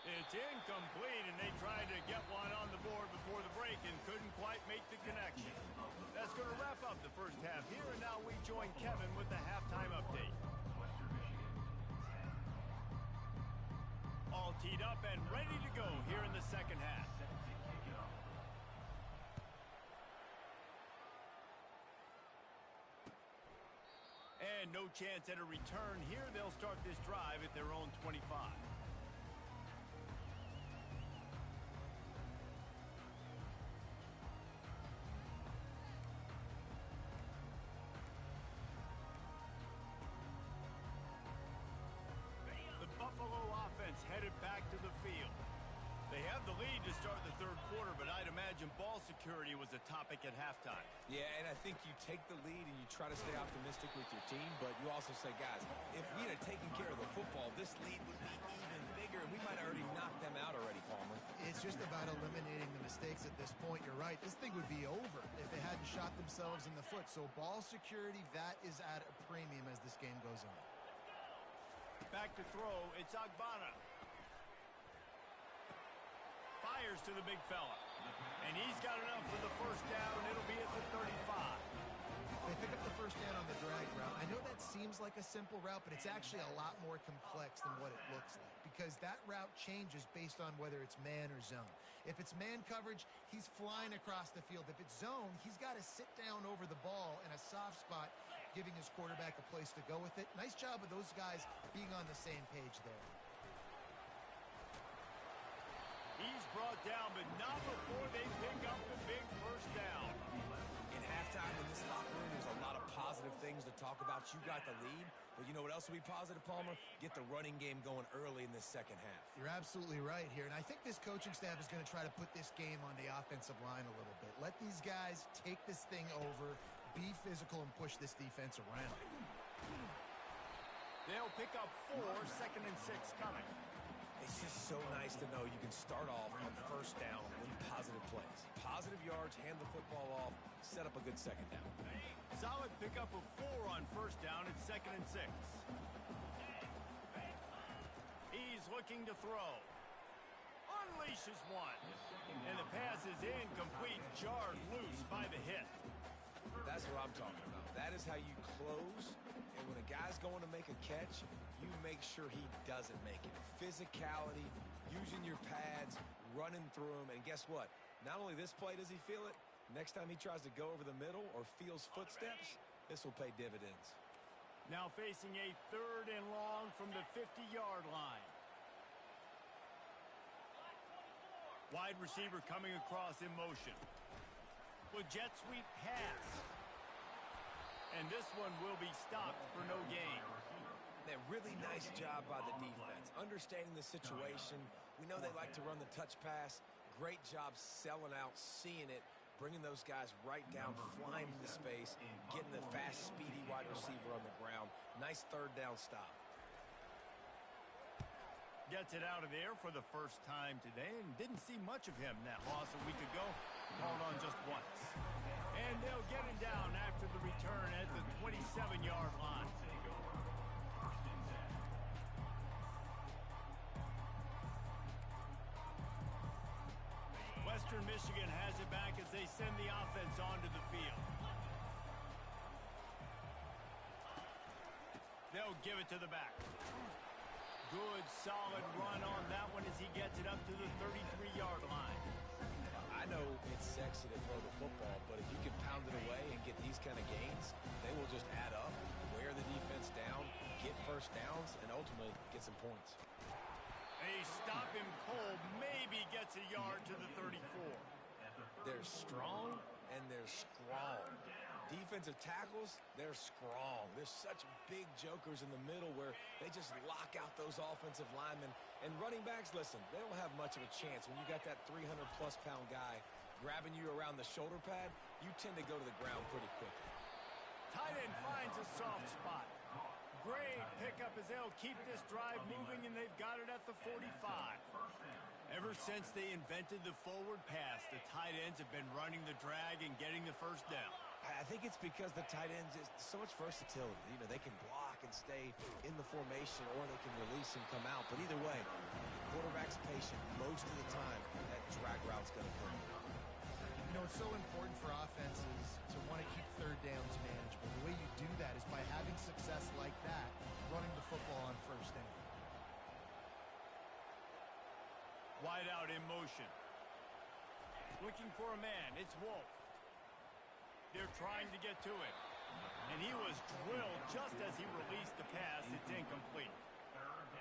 It's incomplete, and they tried to get one on the board before the break and couldn't quite make the connection. That's going to wrap up the first half here, and now we join Kevin with the halftime update. All teed up and ready to go here in the second half. And no chance at a return here. They'll start this drive at their own 25. Headed back to the field. They have the lead to start the 3rd quarter, but I'd imagine ball security was a topic at halftime. Yeah, and I think you take the lead and you try to stay optimistic with your team, but you also say, guys, if we had taken care of the football, this lead would be even bigger, and we might have already knocked them out already, Palmer. It's just about eliminating the mistakes at this point. You're right. This thing would be over if they hadn't shot themselves in the foot. So ball security, that is at a premium as this game goes on. Back to throw, it's Agbana. Fires to the big fella. And he's got enough for the 1st down. It'll be at the 35. They pick up the 1st down on the drag route. I know that seems like a simple route, but it's actually a lot more complex than what it looks like, because that route changes based on whether it's man or zone. If it's man coverage, he's flying across the field. If it's zone, he's got to sit down over the ball in a soft spot, giving his quarterback a place to go with it. Nice job of those guys being on the same page there. He's brought down, but not before they pick up the big 1st down. In halftime in this locker room, there's a lot of positive things to talk about. You got the lead, but you know what else will be positive, Palmer? Get the running game going early in this second half. You're absolutely right here, and I think this coaching staff is going to try to put this game on the offensive line a little bit. Let these guys take this thing over, be physical, and push this defense around. They'll pick up 4, 2nd and 6 coming. It's just so nice to know you can start off on 1st down with positive plays. Positive yards, hand the football off, set up a good second down. Solid pickup of 4 on 1st down at 2nd and 6. He's looking to throw. Unleashes one. And the pass is incomplete, jarred loose by the hit. That's what I'm talking about. That is how you close. And when a guy's going to make a catch, you make sure he doesn't make it. Physicality, using your pads, running through them. And guess what? Not only this play does he feel it, next time he tries to go over the middle or feels footsteps, this will pay dividends. Now facing a 3rd and long from the 50-yard line. Wide receiver coming across in motion. With jet sweep pass. And this one will be stopped for no gain. A really nice job by the defense. Understanding the situation. We know they like to run the touch pass. Great job selling out, seeing it, bringing those guys right down, flying into space, getting the fast, speedy wide receiver on the ground. Nice 3rd down stop. Gets it out of there for the first time today and didn't see much of him that loss a week ago. Called on just once. And they'll get him down after the return at the 27-yard line. Western Michigan has it back as they send the offense onto the field. They'll give it to the back. Good, solid run on that one as he gets it up to the 33-yard line. I know it's sexy to throw the football, but if you can pound it away and get these kind of gains, they will just add up, wear the defense down, get first downs, and ultimately get some points. They stop him cold, maybe gets a yard to the 34. They're strong and they're strong. Defensive tackles, they're strong. There's such big jokers in the middle where they just lock out those offensive linemen. And running backs, listen, they don't have much of a chance. When you got that 300-plus pound guy grabbing you around the shoulder pad, you tend to go to the ground pretty quickly. Tight end finds a soft spot. Great pickup as they'll keep this drive moving, and they've got it at the 45. Ever since they invented the forward pass, the tight ends have been running the drag and getting the first down. I think it's because the tight ends is so much versatility. You know, they can block and stay in the formation, or they can release and come out. But either way, the quarterback's patient most of the time. That drag route's going to come. You know, it's so important for offenses to want to keep 3rd downs manageable. The way you do that is by having success like that, running the football on 1st down. Wide out in motion. Looking for a man. It's Wolf. They're trying to get to him. And he was drilled just as he released the pass. It's incomplete.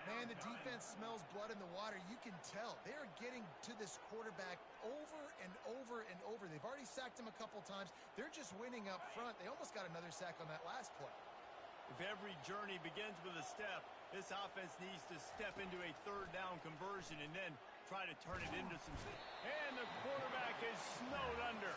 Man, the defense smells blood in the water. You can tell. They're getting to this quarterback over and over and over. They've already sacked him a couple times. They're just winning up front. They almost got another sack on that last play. If every journey begins with a step, this offense needs to step into a 3rd down conversion and then try to turn it into some... And the quarterback is snowed under.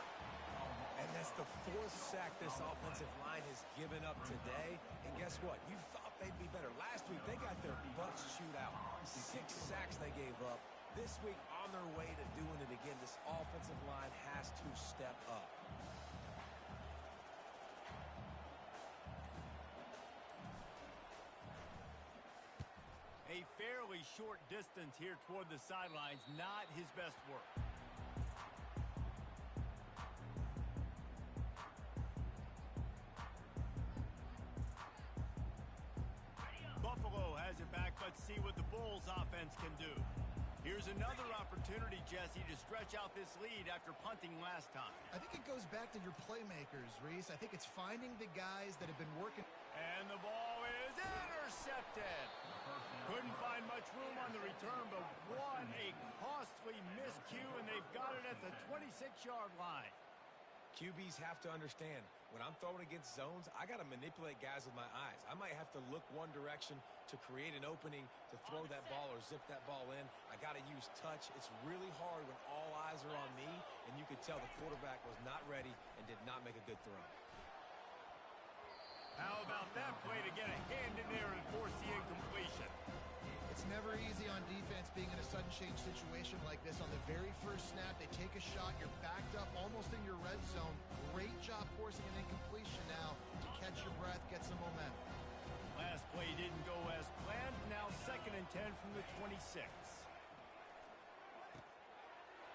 And that's the 4th sack this offensive line has given up today. And guess what? You thought they'd be better. Last week, they got their butts chewed out. 6 sacks they gave up. This week, on their way to doing it again, this offensive line has to step up. A fairly short distance here toward the sidelines, not his best work. Buffalo has it back. Let's see what the Bulls offense can do. Here's another opportunity, Jesse, to stretch out this lead after punting last time. I think it goes back to your playmakers, Reese. I think it's finding the guys that have been working. And the ball is intercepted. Couldn't find much room on the return, but what a costly miscue, and they've got it at the 26-yard line. QBs have to understand, when I'm throwing against zones, I got to manipulate guys with my eyes. I might have to look one direction to create an opening to throw that ball or zip that ball in. I got to use touch. It's really hard when all eyes are on me, and you could tell the quarterback was not ready and did not make a good throw. How about that play to get a hand in there and force the incompletion? It's never easy on defense being in a sudden change situation like this. On the very first snap, they take a shot. You're backed up almost in your red zone. Great job forcing an incompletion now to catch your breath, get some momentum. Last play didn't go as planned. Now 2nd and 10 from the 26.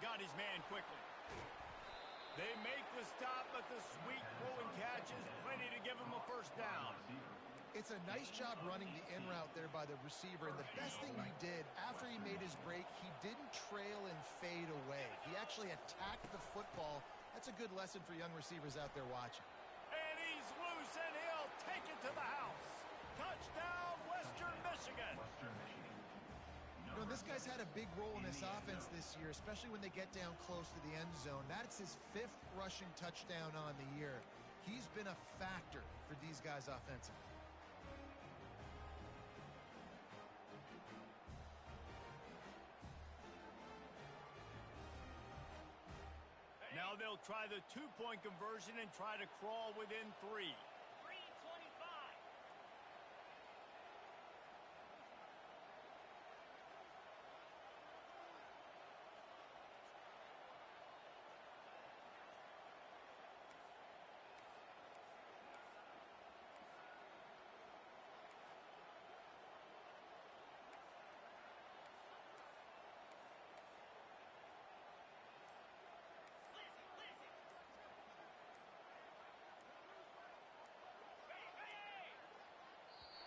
Got his man quickly. They make the stop, but the sweet rolling catch is plenty to give them a first down. It's a nice job running the in route there by the receiver, and the best thing he did after he made his break, he didn't trail and fade away. He actually attacked the football. That's a good lesson for young receivers out there watching. And he's loose, and he'll take it to the house. Touchdown, Western Michigan. You know, this guy's had a big role in this offense this year, especially when they get down close to the end zone. That's his 5th rushing touchdown on the year. He's been a factor for these guys offensively. Now they'll try the two-point conversion and try to crawl within 3.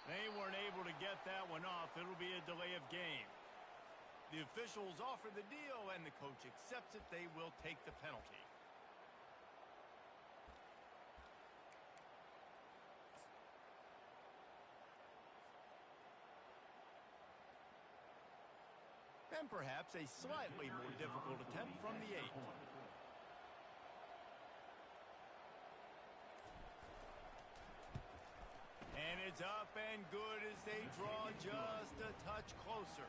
They weren't able to get that one off. It'll be a delay of game. The officials offer the deal, and the coach accepts it. They will take the penalty. And perhaps a slightly more difficult attempt from the 8. And it's up and good as they draw just a touch closer.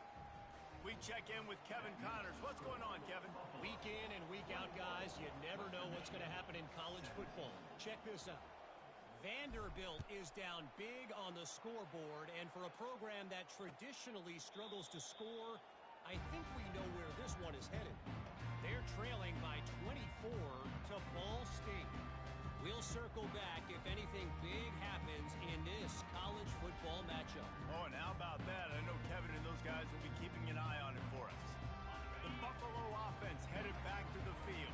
We check in with Kevin Connors. What's going on, Kevin? Week in and week out, guys, you never know what's going to happen in college football. Check this out. Vanderbilt is down big on the scoreboard, and for a program that traditionally struggles to score, I think we know where this one is headed. They're trailing by 24 to Ball State. We'll circle back if anything big happens in this college football matchup. Oh, and how about that? I know Kevin and those guys will be keeping an eye on it for us. The Buffalo offense headed back to the field.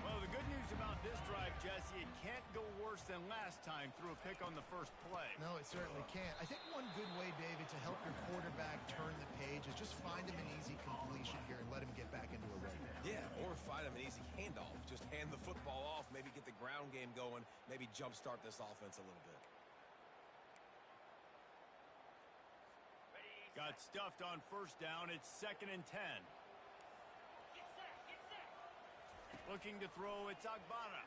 Well, the good news about this drive, Jesse, it can't go worse than last time through a pick on the first play. No, it certainly can't. I think one good way, David, to help your quarterback turn the page is just find him an easy completion here and let him get back into a rhythm. Yeah, or find him an easy handoff. Just hand the football off, maybe get the ground game going, maybe jumpstart this offense a little bit. Got stuffed on first down. It's 2nd and 10. Looking to throw, it's Agbana.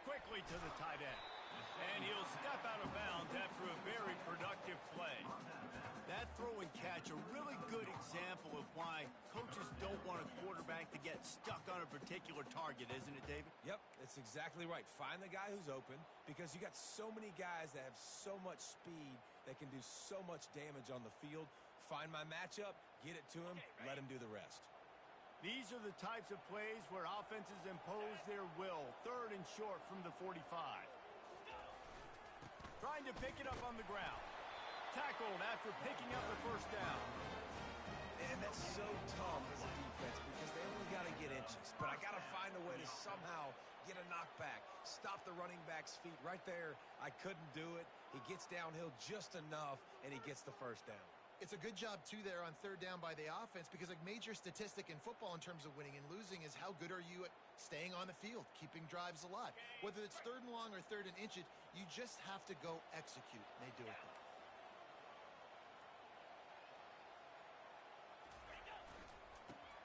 Quickly to the tight end. And he'll step out of bounds after a very productive play. That throw and catch, a really good example of why coaches don't want a quarterback to get stuck on a particular target, isn't it, David? Yep, that's exactly right. Find the guy who's open because you got so many guys that have so much speed that can do so much damage on the field. Find my matchup, get it to him, let him do the rest. These are the types of plays where offenses impose their will. 3rd and short from the 45. Trying to pick it up on the ground. Tackled after picking up the first down. And that's so tough as a defense because they only got to get inches. But I got to find a way to somehow get a knockback. Stop the running back's feet right there. I couldn't do it. He gets downhill just enough, and he gets the first down. It's a good job, too, there on 3rd down by the offense because a major statistic in football in terms of winning and losing is how good are you at staying on the field, keeping drives alive. Whether it's 3rd and long or 3rd and inches, you just have to go execute. And they do it there.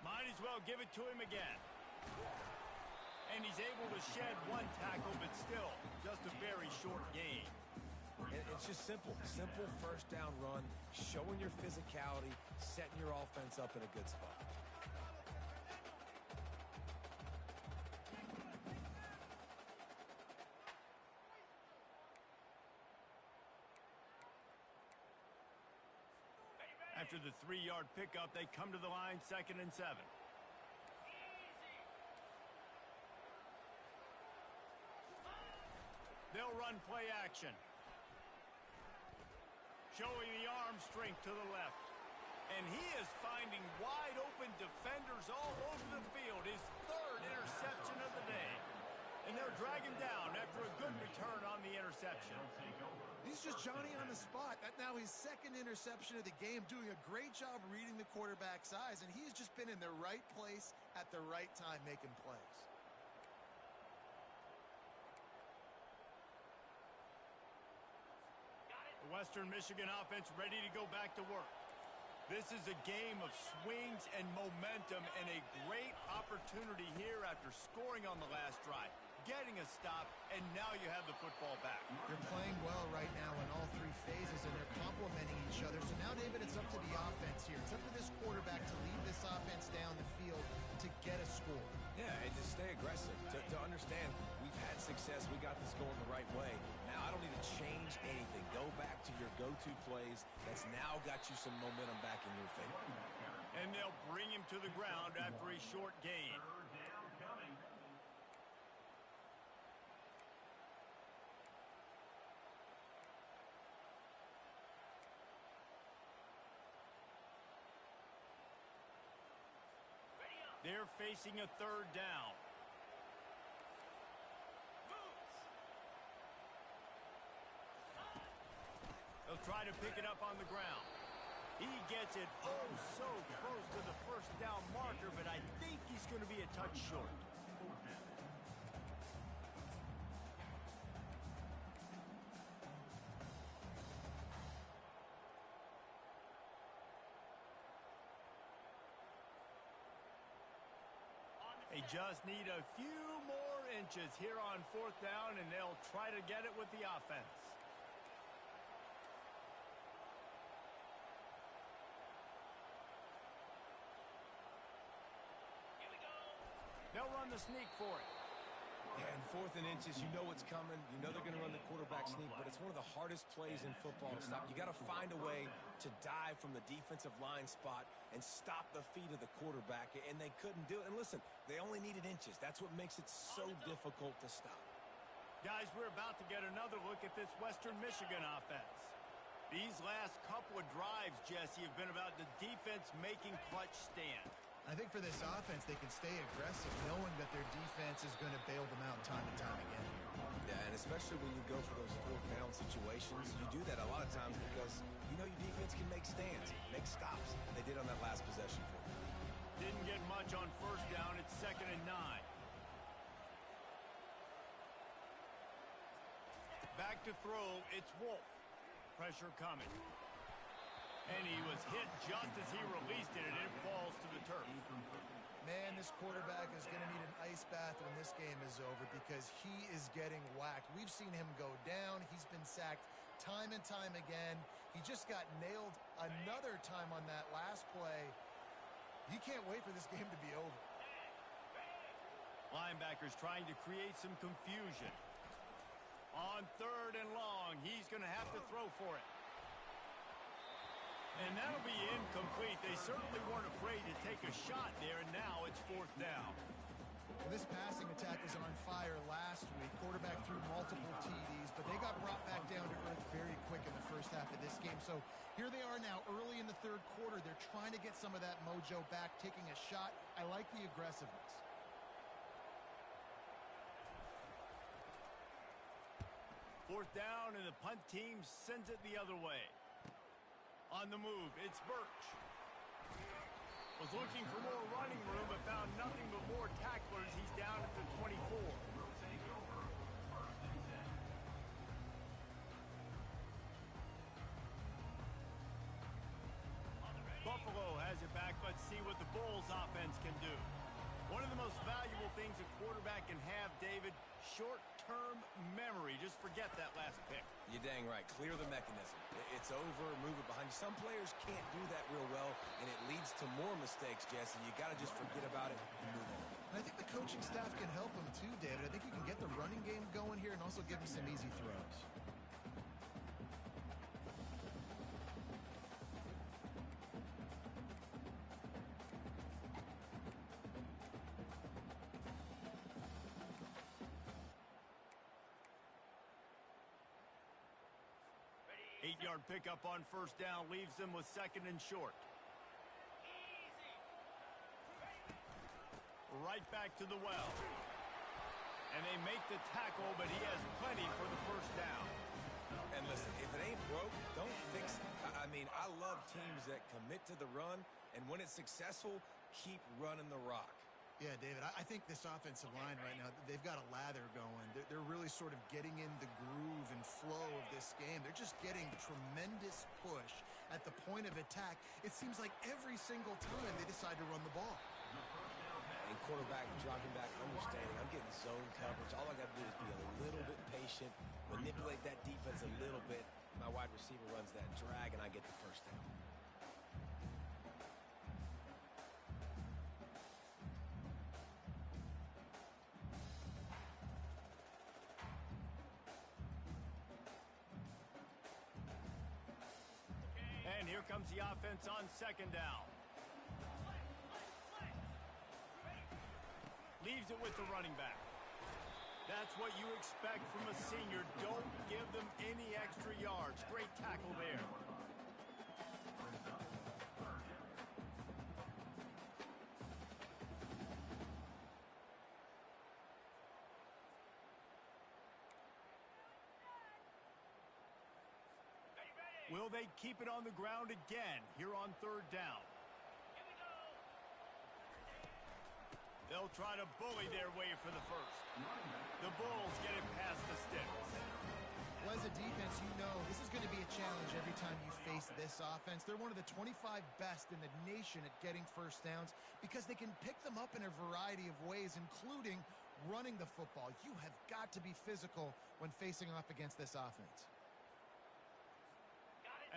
Might as well give it to him again. And he's able to shed one tackle, but still just a very short gain. And it's just simple. Simple first down run, showing your physicality, setting your offense up in a good spot. After the 3-yard pickup, they come to the line, 2nd and 7. They'll run play action. Showing the arm strength to the left. And he is finding wide-open defenders all over the field. His third interception of the day. And they'll drag him down after a good return on the interception. He's just Johnny on the spot. That now his second interception of the game, doing a great job reading the quarterback's eyes, and he's just been in the right place at the right time making plays. The Western Michigan offense ready to go back to work. This is a game of swings and momentum and a great opportunity here after scoring on the last drive, getting a stop, and now you have the football back. They're playing well right now in all three phases, and they're complementing each other. So now, David, it's up to the offense here. It's up to this quarterback to lead this offense down the field to get a score. Yeah, and to stay aggressive, to understand we've had success, we got this going the right way. Now I don't need to change anything. Go back to your go-to plays. That's now got you some momentum back in your favor. And they'll bring him to the ground after a short gain. Third down coming. They're facing a third down. They'll try to pick it up on the ground. He gets it oh so close to the first down marker, but I think he's going to be a touch short. They just need a few more inches here on fourth down, and they'll try to get it with the offense. They'll run the sneak for it. Yeah, and fourth and inches, you know what's coming. You know they're going to run the quarterback sneak, but it's one of the hardest plays in football to stop. You got to find a way to dive from the defensive line spot and stop the feet of the quarterback, and they couldn't do it. And listen, they only needed inches. That's what makes it so difficult to stop. Guys, we're about to get another look at this Western Michigan offense. These last couple of drives, Jesse, have been about the defense making clutch stand. I think for this offense, they can stay aggressive, knowing that their defense is going to bail them out time and time again. Yeah, and especially when you go for those fourth down situations, you do that a lot of times because you know your defense can make stands, make stops. They did on that last possession for them. Didn't get much on first down. It's 2nd and 9. Back to throw. It's Wolf. Pressure coming. And he was hit just as he released it, and it falls to the turf. Man, this quarterback is going to need an ice bath when this game is over because he is getting whacked. We've seen him go down. He's been sacked time and time again. He just got nailed another time on that last play. He can't wait for this game to be over. Linebackers trying to create some confusion. On 3rd and long, he's going to have to throw for it. And that'll be incomplete. They certainly weren't afraid to take a shot there, and now it's 4th down. Well, this passing attack was on fire last week. Quarterback threw multiple TDs, but they got brought back down to earth very quick in the first half of this game. So here they are now early in the 3rd quarter. They're trying to get some of that mojo back, taking a shot. I like the aggressiveness. Fourth down, and the punt team sends it the other way. On the move, it's Birch. Was looking for more running room, but found nothing but more tacklers. He's down at the 24. Buffalo has it back. Let's see what the Bulls offense can do. One of the most valuable things a quarterback can have, David, short-term memory. Just forget that last pick. You're dang right. Clear the mechanism. It's over, move it behind you. Some players can't do that real well, and it leads to more mistakes, Jesse. You got to just forget about it and move on. And I think the coaching staff can help him too, David. I think you can get the running game going here and also give him some easy throws. Eight-yard pickup on first down leaves them with 2nd and short. right back to the well. And they make the tackle, but he has plenty for the first down. And listen, if it ain't broke, don't fix it. I mean, I love teams that commit to the run, and when it's successful, keep running the rock. Yeah, David, I think this offensive line right now, they've got a lather going. They're really sort of getting in the groove and flow of this game. They're just getting tremendous push at the point of attack. It seems like every single time they decide to run the ball. And quarterback dropping back, understanding, I'm getting zone coverage. All I got to do is be a little bit patient, manipulate that defense a little bit. My wide receiver runs that drag, and I get the first down. And here comes the offense on second down. Leaves it with the running back. That's what you expect from a senior. Don't give them any extra yards. Great tackle there. Will they keep it on the ground again here on third down? They'll try to bully their way for the first. The Bulls get it past the sticks. Well, as a defense, you know this is going to be a challenge every time you face this offense. They're one of the 25 best in the nation at getting first downs because they can pick them up in a variety of ways, including running the football. You have got to be physical when facing off against this offense.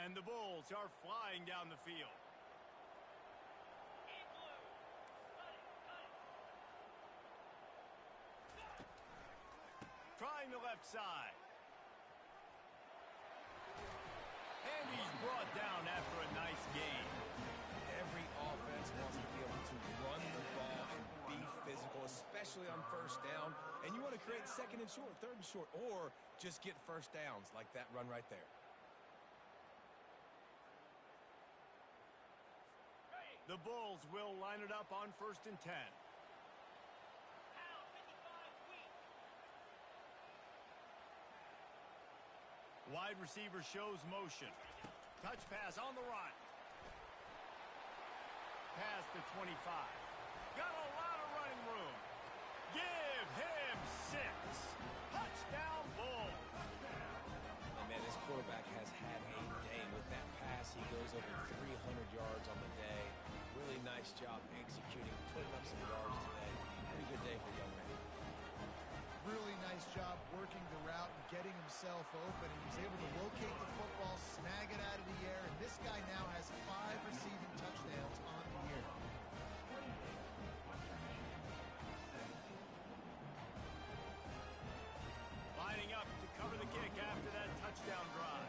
And the Bulls are flying down the field. Trying the left side. And he's brought down after a nice gain. Every offense wants to be able to run the ball and be physical, especially on first down. And you want to create second and short, third and short, or just get first downs like that run right there. The Bulls will line it up on 1st and 10. Wide receiver shows motion. Touch pass on the run. Pass to 25. Got a lot of running room. Give him 6. Touchdown, Bulls. And man, this quarterback has had a day with that pass. He goes over 300 yards on the day. Really nice job executing, putting up some yards today. Pretty good day for young man. Really nice job working the route and getting himself open. And he's able to locate the football, snag it out of the air, and this guy now has 5 receiving touchdowns on the year. Lining up to cover the kick after that touchdown drive.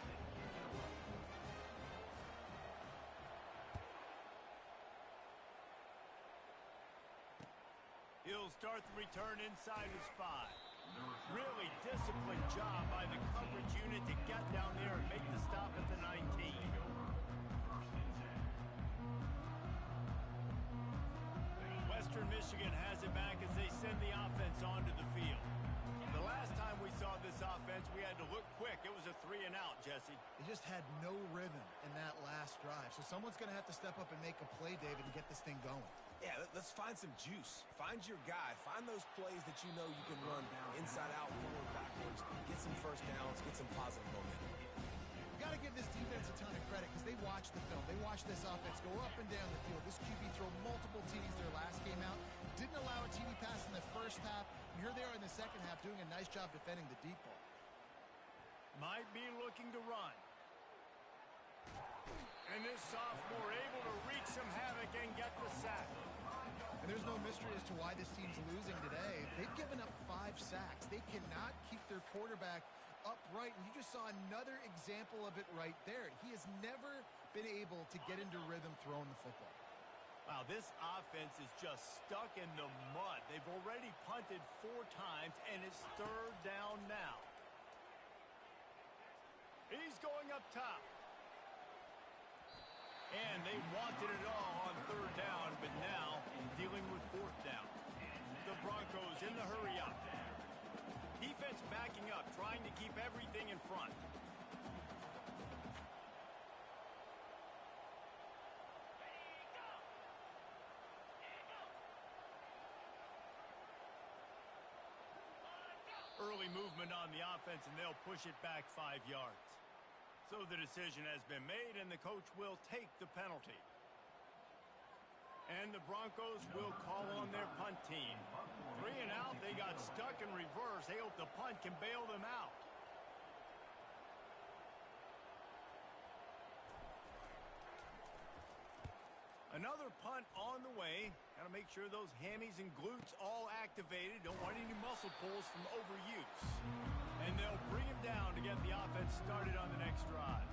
He'll start the return inside his 5. Really disciplined job by the coverage unit to get down there and make the stop at the 19. Western Michigan has it back as they send the offense onto the field. The last time we saw this offense, we had to look quick. It was a 3 and out, Jesse. They just had no rhythm in that last drive. So someone's going to have to step up and make a play, David, to get this thing going. Yeah, let's find some juice. Find your guy. Find those plays that you know you can run inside out, forward, backwards. Get some first downs. Get some positive momentum. Got to give this defense a ton of credit because they watched the film. They watched this offense go up and down the field. This QB throw multiple TDs their last game out. Didn't allow a TD pass in the first half. And here they are in the second half doing a nice job defending the deep ball. Might be looking to run. And this sophomore able to wreak some havoc and get the sack. And there's no mystery as to why this team's losing today. They've given up 5 sacks. They cannot keep their quarterback upright. And you just saw another example of it right there. He has never been able to get into rhythm throwing the football. Wow, this offense is just stuck in the mud. They've already punted 4 times, and it's 3rd down now. He's going up top. And they wanted it all on 3rd down, but now dealing with 4th down. the Broncos in the hurry-up. Defense backing up, trying to keep everything in front. Early movement on the offense, and they'll push it back 5 yards. So the decision has been made, and the coach will take the penalty. And the Broncos will call on their punt team. 3 and out, they got stuck in reverse. They hope the punt can bail them out. Another punt on the way. Got to make sure those hammies and glutes all activated. Don't want any muscle pulls from overuse. And they'll bring him down to get the offense started on the next drive.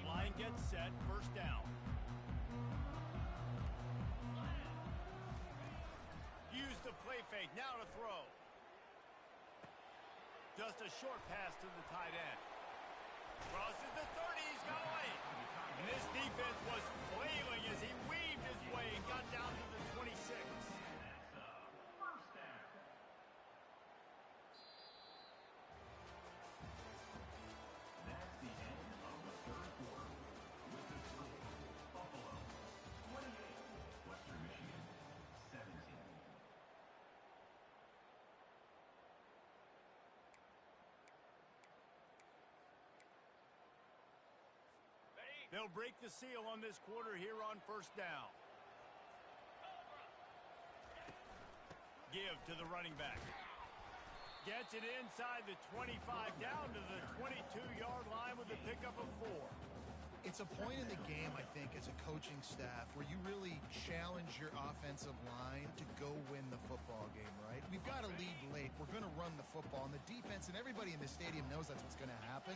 Line gets set, first down. Use the play fake, now to throw. Just a short pass to the tight end. Crosses the 30, he's got away. And this defense was flailing as he weaved his way and got down to the 26. That's the end of the third quarter. With the score, Buffalo 28, Western Michigan 17. They'll break the seal on this quarter here on first down. Give to the running back. Gets it inside the 25, down to the 22-yard line with a pickup of 4. It's a point in the game, I think, as a coaching staff where you really challenge your offensive line to go win the football game, right? We've got to lead late. We're going to run the football, and the defense and everybody in the stadium knows that's what's going to happen.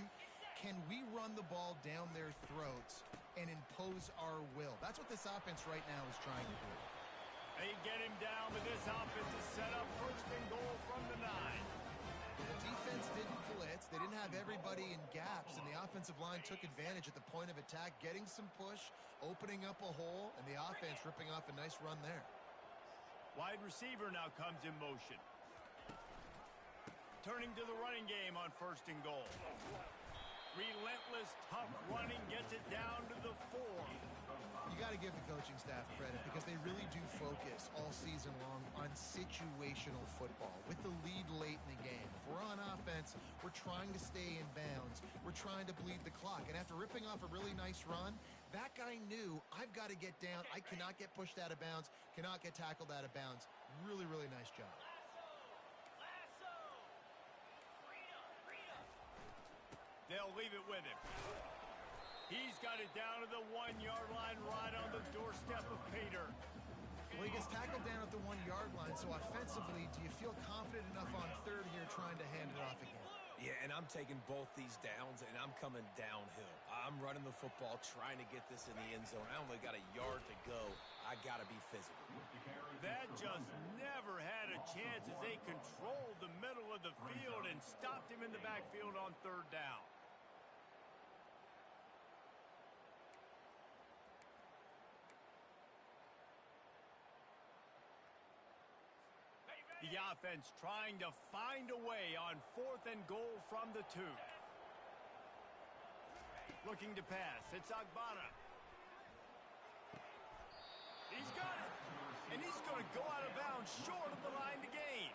Can we run the ball down their throats and impose our will? That's what this offense right now is trying to do. They get him down, but this offense is set up first and goal from the 9. The defense didn't blitz. They didn't have everybody in gaps, and the offensive line took advantage at the point of attack, getting some push, opening up a hole, and the offense ripping off a nice run there. Wide receiver now comes in motion. Turning to the running game on first and goal. Relentless, tough running gets it down to the 4. You got to give the coaching staff credit because they really do focus all season long on situational football with the lead late in the game. If we're on offense, we're trying to stay in bounds. We're trying to bleed the clock. And after ripping off a really nice run, that guy knew, I've got to get down. I cannot get pushed out of bounds, cannot get tackled out of bounds. Really, really nice job. They'll leave it with him. He's got it down to the 1-yard line, right on the doorstep of Pater. Well, he gets tackled down at the 1-yard line, so offensively, do you feel confident enough on third here trying to hand it off again? Yeah, and I'm taking both these downs, and I'm coming downhill. I'm running the football, trying to get this in the end zone. I only got a yard to go. I got to be physical. That just never had a chance as they controlled the middle of the field and stopped him in the backfield on third down. The offense trying to find a way on fourth and goal from the 2. Looking to pass. It's Agbana. He's got it. And he's going to go out of bounds short of the line to gain.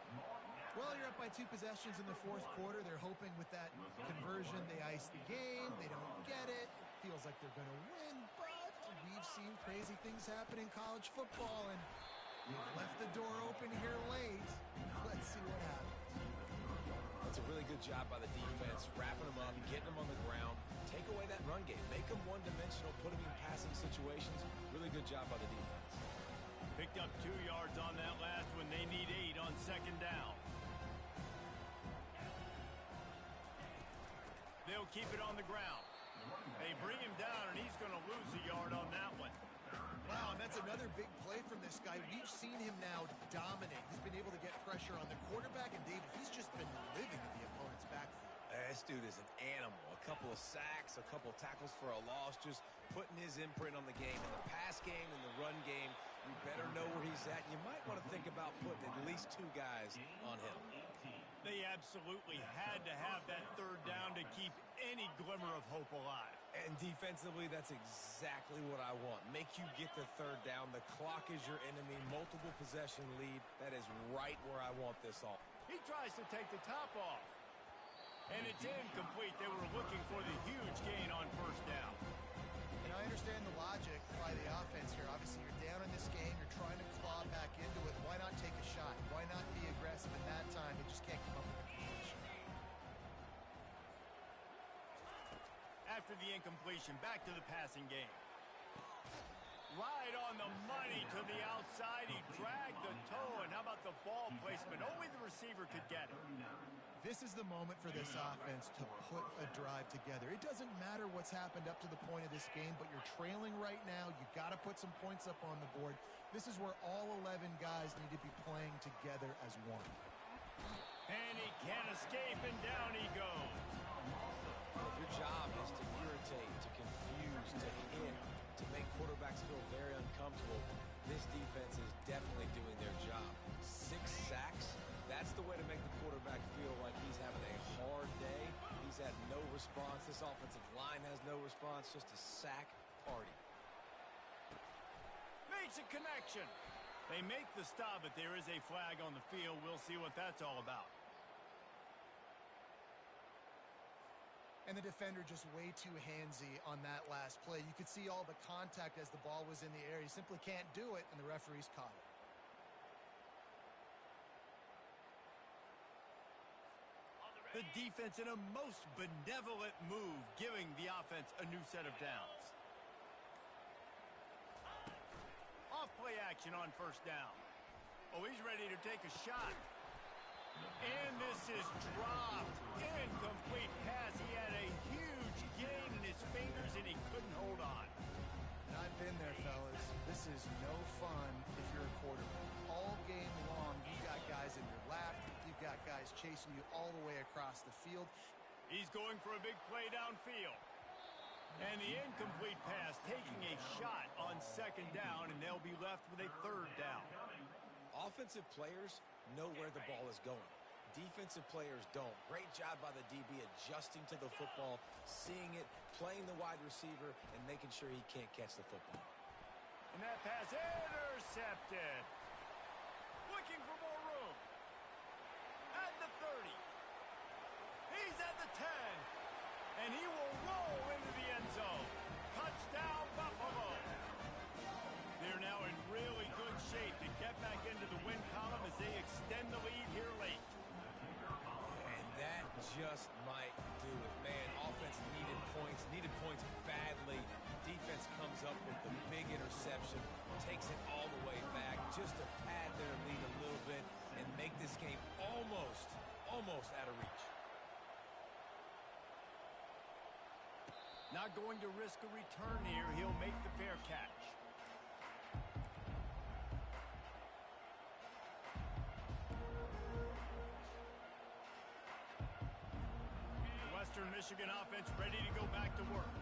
Well, you're up by 2 possessions in the fourth quarter. They're hoping with that conversion they ice the game. They don't get it. It feels like they're going to win, but we've seen crazy things happen in college football, and we've left the door open here late. Let's see what happens. That's a really good job by the defense, wrapping them up, getting them on the ground. Take away that run game. Make them one-dimensional, put them in passing situations. Really good job by the defense. Picked up 2 yards on that last one. They need 8 on second down. They'll keep it on the ground. They bring him down, and he's going to lose a yard on that one. Wow, and That's another big play from this guy. We've seen him now dominate. He's been able to get pressure on the quarterback, and David, he's just been living in the opponent's backfield. This dude is an animal. A couple of sacks, a couple of tackles for a loss, just putting his imprint on the game. In the pass game, in the run game, you better know where he's at. You might want to think about putting at least 2 guys on him. They absolutely had to have that third down to keep any glimmer of hope alive. And defensively, that's exactly what I want. Make you get the third down. The clock is your enemy. Multiple possession lead. That is right where I want this all. He tries to take the top off. And it's incomplete. They were looking for the huge gain on first down. And I understand the logic by the offense here. Obviously, you're down in this game. You're trying to claw back into it. Why not take a shot? Why not be aggressive at that time? You just can't come up with a completion. After the incompletion, back to the passing game. Right on the money to the outside. He dragged the toe. And how about the ball placement? Only the receiver could get it. This is the moment for this offense to put a drive together. It doesn't matter what's happened up to the point of this game, but you're trailing right now. You got to put some points up on the board. This is where all 11 guys need to be playing together as one. And he can't escape, and down he goes. If your job is to irritate, to confuse, to hit, to make quarterbacks feel very uncomfortable, this defense is definitely doing their job. 6 sacks, that's the way to make the quarterback feel like he's having a hard day. He's had no response. This offensive line has no response, just a sack party. Makes a connection. They make the stop, but there is a flag on the field. We'll see what that's all about. And the defender just way too handsy on that last play. You could see all the contact as the ball was in the air. He simply can't do it, and the referees caught it. The defense in a most benevolent move, giving the offense a new set of downs. Off play action on first down. Oh, he's ready to take a shot. And this is dropped. Incomplete pass. He had a huge gain in his fingers, and he couldn't hold on. And I've been there, fellas. This is no fun if you're a quarterback. All game long, you've got guys in your lap. You've got guys chasing you all the way across the field. He's going for a big play downfield. And the incomplete pass taking a shot on second down, and they'll be left with a third down. Offensive players know where the ball is going. Defensive players don't. Great job by the DB adjusting to the football, seeing it, playing the wide receiver, and making sure he can't catch the football. And that pass intercepted. Looking for more room. At the 30. He's at the 10. And he will roll into the end zone. Touchdown, Buffalo. They're now in really good shape to get back into the win column as they extend the lead here late. And that just might do it. Man, offense needed points badly. Defense comes up with the big interception, takes it all the way back just to pad their lead a little bit and make this game almost out of reach. Not going to risk a return here. He'll make the fair catch. Western Michigan offense ready to go back to work.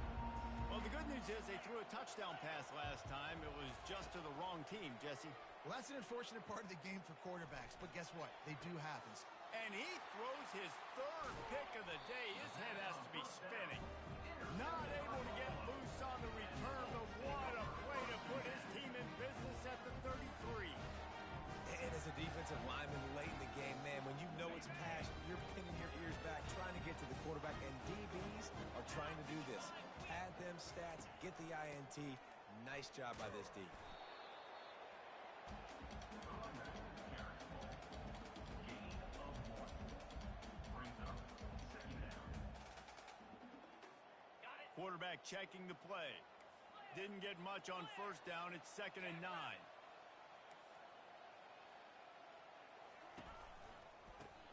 Well, the good news is they threw a touchdown pass last time. It was just to the wrong team, Jesse. Well, that's an unfortunate part of the game for quarterbacks, but guess what? They do happen. And he throws his third pick of the day. His head has to be spinning. Not able to get loose on the return, but what a play to put his team in business at the 33. And as a defensive lineman late in the game, man, when you know it's passed, you're pinning your ears back, trying to get to the quarterback, and DBs are trying to do this. Pad them stats, get the INT. Nice job by this D. Quarterback checking the play. Didn't get much on first down. It's 2nd and 9.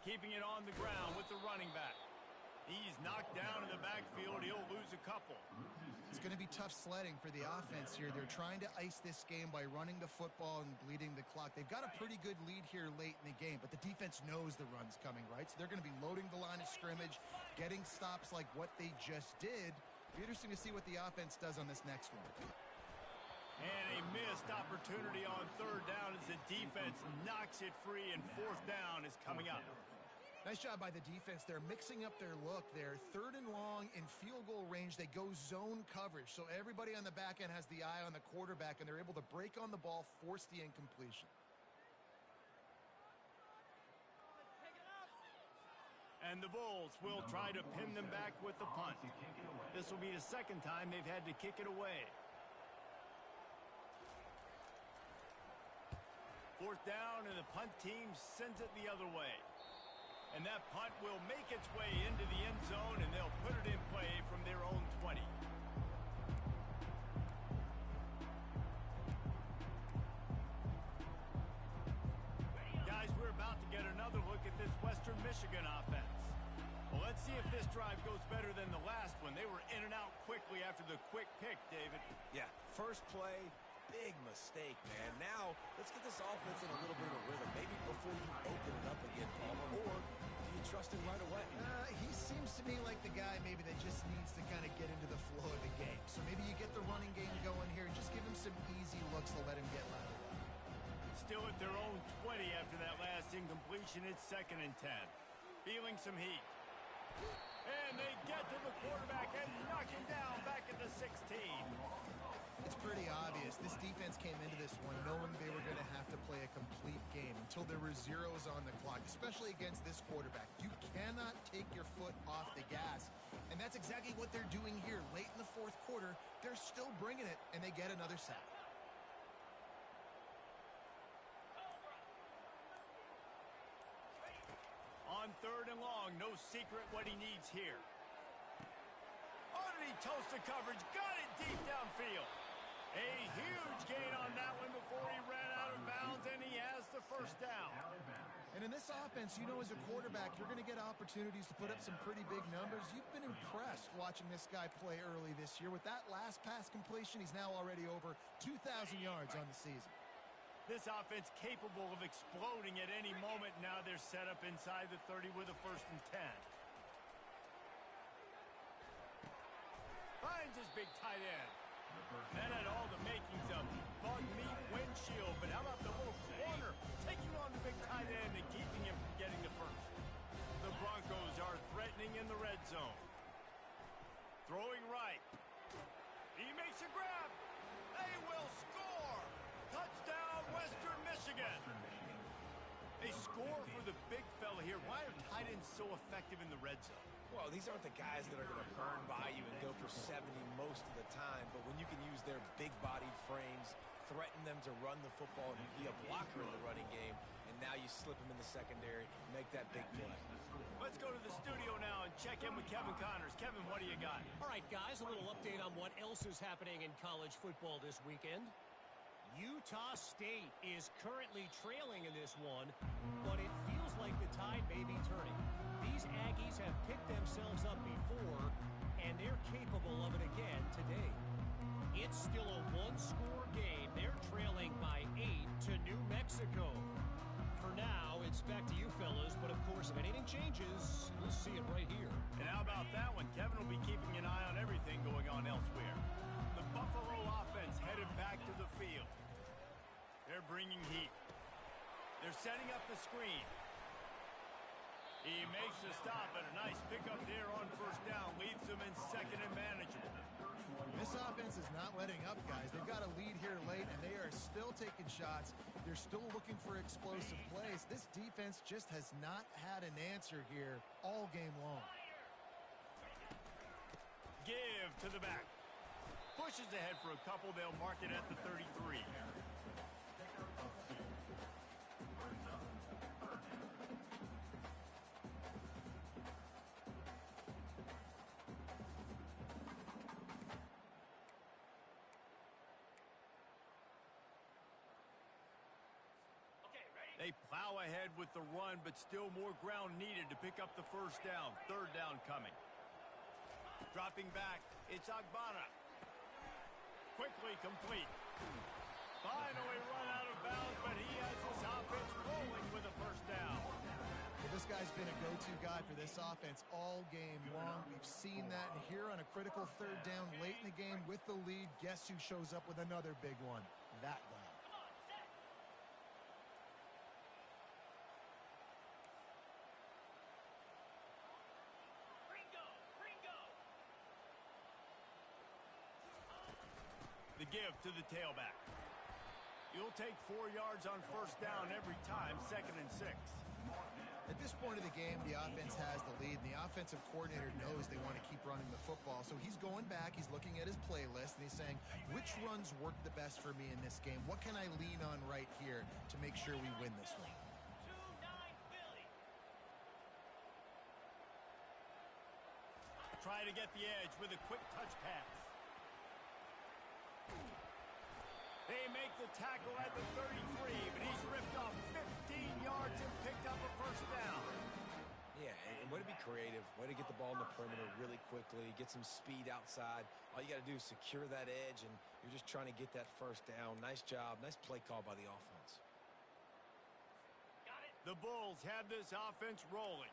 Keeping it on the ground with the running back. He's knocked down in the backfield. He'll lose a couple. It's going to be tough sledding for the offense here. They're trying to ice this game by running the football and bleeding the clock. They've got a pretty good lead here late in the game, but the defense knows the run's coming, right? So they're going to be loading the line of scrimmage, getting stops like what they just did. It'll be interesting to see what the offense does on this next one. And a missed opportunity on third down as the defense knocks it free, and fourth down is coming up. Nice job by the defense. They're mixing up their look there. Third and long in field goal range. They go zone coverage. So everybody on the back end has the eye on the quarterback, and they're able to break on the ball, force the incompletion. And the Bulls will try to pin them back with the punt. This will be the second time they've had to kick it away. Fourth down, and the punt team sends it the other way. And that punt will make its way into the end zone, and they'll put it in play from their own 20. Guys, we're about to get another look at this Western Michigan offense. Well, let's see if this drive goes better than the last one. They were in and out quickly after the quick pick, David. Yeah, first play, big mistake, man. Now, let's get this offense in a little bit of a rhythm. Maybe before you open it up again, Palmer, or do you trust him right away? He seems to me like the guy maybe that just needs to kind of get into the flow of the game. So maybe you get the running game going here and just give him some easy looks to let him get lateral. Still at their own 20 after that last incompletion. It's 2nd and 10. Feeling some heat. And they get to the quarterback and knock him down back at the 16. It's pretty obvious. This defense came into this one knowing they were going to have to play a complete game until there were zeros on the clock, especially against this quarterback. You cannot take your foot off the gas, and that's exactly what they're doing here. Late in the fourth quarter, they're still bringing it, and they get another sack. On third and long, no secret what he needs here. Oh, did he toast the coverage? Got it deep downfield. A huge gain on that one before he ran out of bounds, and he has the first down. And in this offense, you know, as a quarterback, you're going to get opportunities to put up some pretty big numbers. You've been impressed watching this guy play early this year. With that last pass completion, he's now already over 2,000 yards on the season. This offense capable of exploding at any moment. Now they're set up inside the 30 with a 1st and 10. Finds his big tight end. That had all the makings of bug meat windshield, but how about the little corner taking on the big tight end and keeping him from getting the first? The Broncos are threatening in the red zone. Throwing right. He makes a grab. They will score. Touchdown, Western Michigan. A score for the big fella here. Why are tight ends so effective in the red zone? Well, these aren't the guys that are going to burn by you and go for 70 most of the time, but when you can use their big-bodied frames, threaten them to run the football and be a blocker in the running game, and now you slip them in the secondary, make that big play. Let's go to the studio now and check in with Kevin Connors. Kevin, what do you got? All right, guys, a little update on what else is happening in college football this weekend. Utah State is currently trailing in this one, but it feels like the tide may be turning. These Aggies have picked themselves up before, and they're capable of it again today. It's still a one-score game. They're trailing by 8 to New Mexico. For now, it's back to you fellas, but of course, if anything changes, we'll see it right here. And how about that one? Kevin will be keeping an eye on everything going on elsewhere. The Buffalo offense headed back to the field. They're bringing heat. They're setting up the screen. He makes the stop, and a nice pickup there on first down. Leaves them in 2nd and manageable. This offense is not letting up, guys. They've got a lead here late, and they are still taking shots. They're still looking for explosive plays. This defense just has not had an answer here all game long. Give to the back. Pushes ahead for a couple. They'll mark it at the 33. They plow ahead with the run, but still more ground needed to pick up the first down. Third down coming. Dropping back, it's Agbara. Quickly complete. Finally run out of bounds, but he has his offense rolling with a first down. Well, this guy's been a go-to guy for this offense all game long. We've seen that, and here on a critical third down late in the game with the lead, guess who shows up with another big one? That guy. The give to the tailback. You'll take 4 yards on first down every time, 2nd and 6. At this point of the game, the offense has the lead, and the offensive coordinator knows they want to keep running the football. So he's going back, he's looking at his playlist, and he's saying, which runs work the best for me in this game? What can I lean on right here to make sure we win this one? Try to get the edge with a quick touch pass. They make the tackle at the 33, but he's ripped off 15 yards and picked up a first down. Yeah, and way to be creative, way to get the ball in the perimeter really quickly, get some speed outside. All you got to do is secure that edge, and you're just trying to get that first down. Nice job, nice play call by the offense. The Bulls have this offense rolling.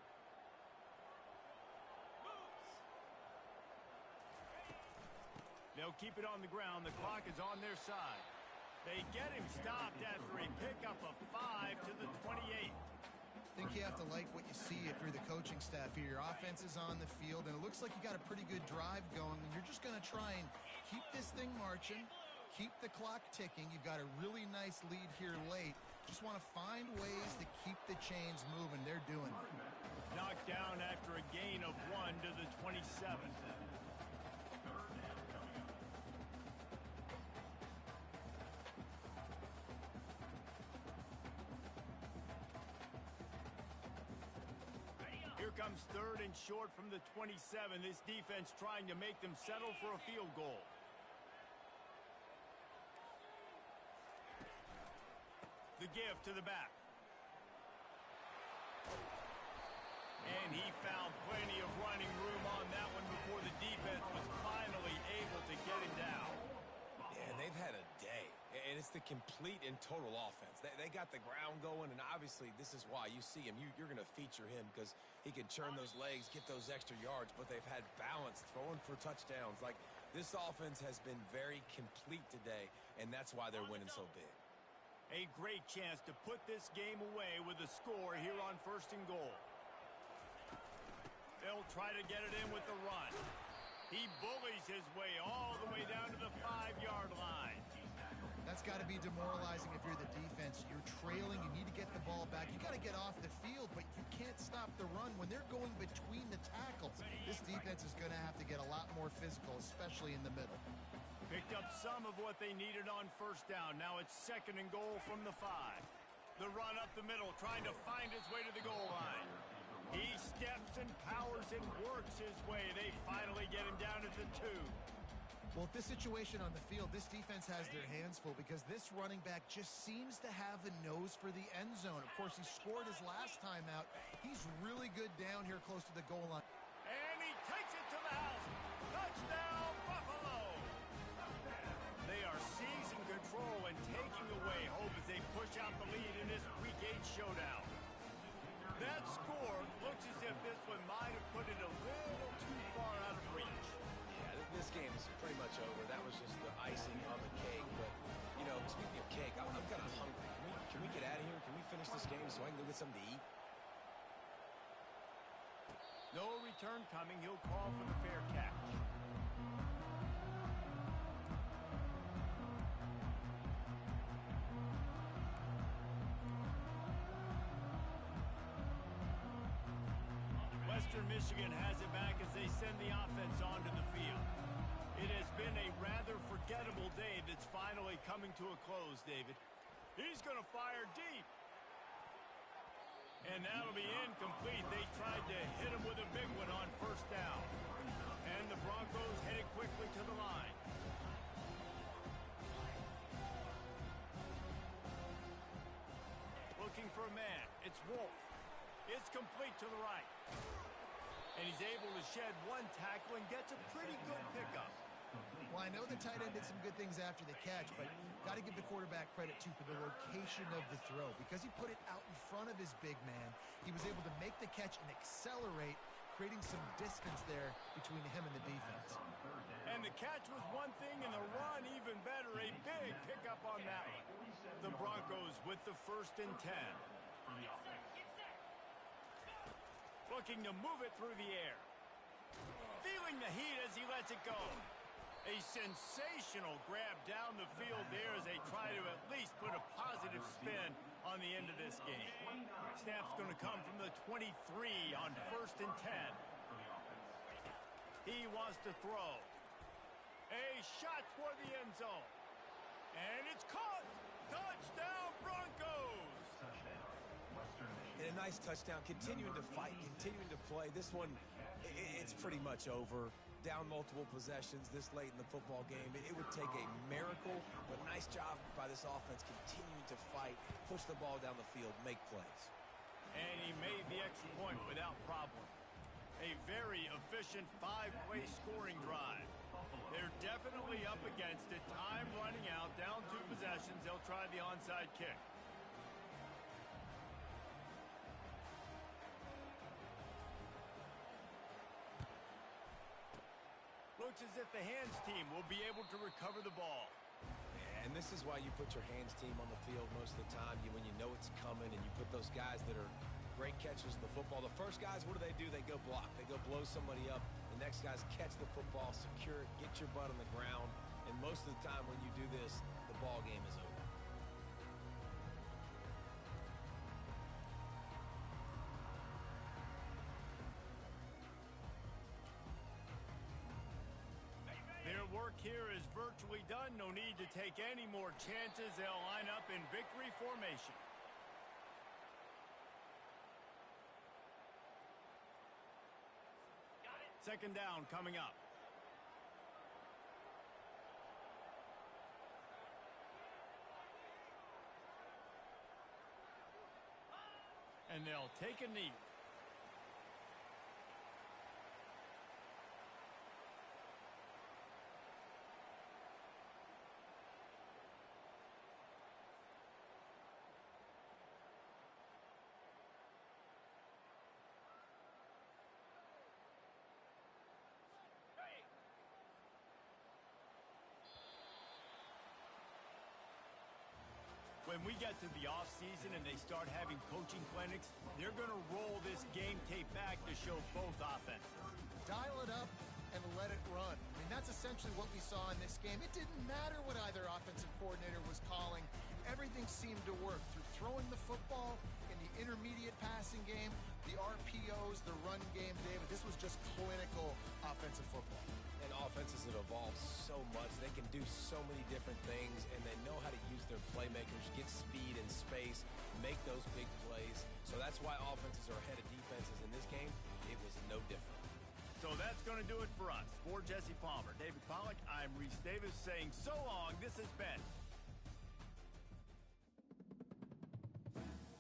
They'll keep it on the ground. The clock is on their side. They get him stopped after a pickup of 5 to the 28. I think you have to like what you see if you're the coaching staff here. Your offense is on the field, and it looks like you got a pretty good drive going, and you're just going to try and keep this thing marching, keep the clock ticking. You've got a really nice lead here late. Just want to find ways to keep the chains moving. They're doing it. Knocked down after a gain of 1 to the 27. Here comes 3rd and short from the 27. This defense trying to make them settle for a field goal. The give to the back. And he found plenty of running room on that one before the defense was finally able to get him down. Yeah, they've had a day. And it's the complete and total offense. They got the ground going, and obviously this is why you see him. You're going to feature him because he can churn those legs, get those extra yards, but they've had balance, throwing for touchdowns. Like, this offense has been very complete today, and that's why they're winning so big. A great chance to put this game away with a score here on 1st and goal. They'll try to get it in with the run. He bullies his way all the way down to the 5-yard line. That's got to be demoralizing if you're the defense. You're trailing. You need to get the ball back. You got to get off the field, but you can't stop the run. When they're going between the tackles, this defense is going to have to get a lot more physical, especially in the middle. Picked up some of what they needed on first down. Now it's 2nd and goal from the 5. The run up the middle, trying to find his way to the goal line. He steps and powers and works his way. They finally get him down at the 2. Well, with this situation on the field, this defense has their hands full because this running back just seems to have a nose for the end zone. Of course, he scored his last time out. He's really good down here close to the goal line. And he takes it to the house. Touchdown, Buffalo! They are seizing control and taking away hope as they push out the lead in this Week 8 showdown. That score looks as if this one might have put it a little too far out of reach. This game is pretty much over. That was just the icing on the cake. But, you know, speaking of cake, I'm kind of hungry. Can we get out of here? Can we finish this game so I can go get something to eat? No return coming. He'll call for the fair catch. Western Michigan has it back as they send the offense onto the field. It has been a rather forgettable day that's finally coming to a close, David. He's going to fire deep. And that'll be incomplete. They tried to hit him with a big one on first down. And the Broncos headed quickly to the line. Looking for a It's Wolf. It's complete to the right. And he's able to shed one tackle and gets a pretty good pickup. Well, I know the tight end did some good things after the catch, but got to give the quarterback credit, too, for the location of the throw. Because he put it out in front of his big man, he was able to make the catch and accelerate, creating some distance there between him and the defense. And the catch was one thing, and the run even better. A big pickup on that one. The Broncos with the 1st and 10. Looking to move it through the air. Feeling the heat as he lets it go. A sensational grab down the field there as they try to at least put a positive spin on the end of this game. Snap's going to come from the 23 on 1st and 10. He wants to throw. A shot toward the end zone. And it's caught. Touchdown, Broncos. And a nice touchdown, continuing to fight, continuing to play. This one, it's pretty much over. Down multiple possessions this late in the football game. It would take a miracle, but nice job by this offense continuing to fight, push the ball down the field, make plays. And he made the extra point without problem. A very efficient 5-play scoring drive. They're definitely up against it. Time running out, down 2 possessions. They'll try the onside kick. Looks as if the hands team will be able to recover the ball. And this is why you put your hands team on the field most of the time. When you know it's coming and you put those guys that are great catchers of the football. The first guys, what do? They go block. They go blow somebody up. The next guys catch the football, secure it, get your butt on the ground. And most of the time when you do this, the ball game is over. Their work here is virtually done. No need to take any more chances. They'll line up in victory formation. Second down coming up. And they'll take a knee. When we get to the offseason and they start having coaching clinics, they're going to roll this game tape back to show both offenses. Dial it up and let it run. I mean, that's essentially what we saw in this game. It didn't matter what either offensive coordinator was calling. Everything seemed to work through throwing the football in the intermediate passing game, the RPOs, the run game, David. This was just clinical offensive football. And offenses that evolve so much. They can do so many different things, and they know how to use their playmakers, get speed and space, make those big plays. So that's why offenses are ahead of defenses in this game. It was no different. So that's going to do it for us. For Jesse Palmer, David Pollack, I'm Reese Davis saying so long. This has been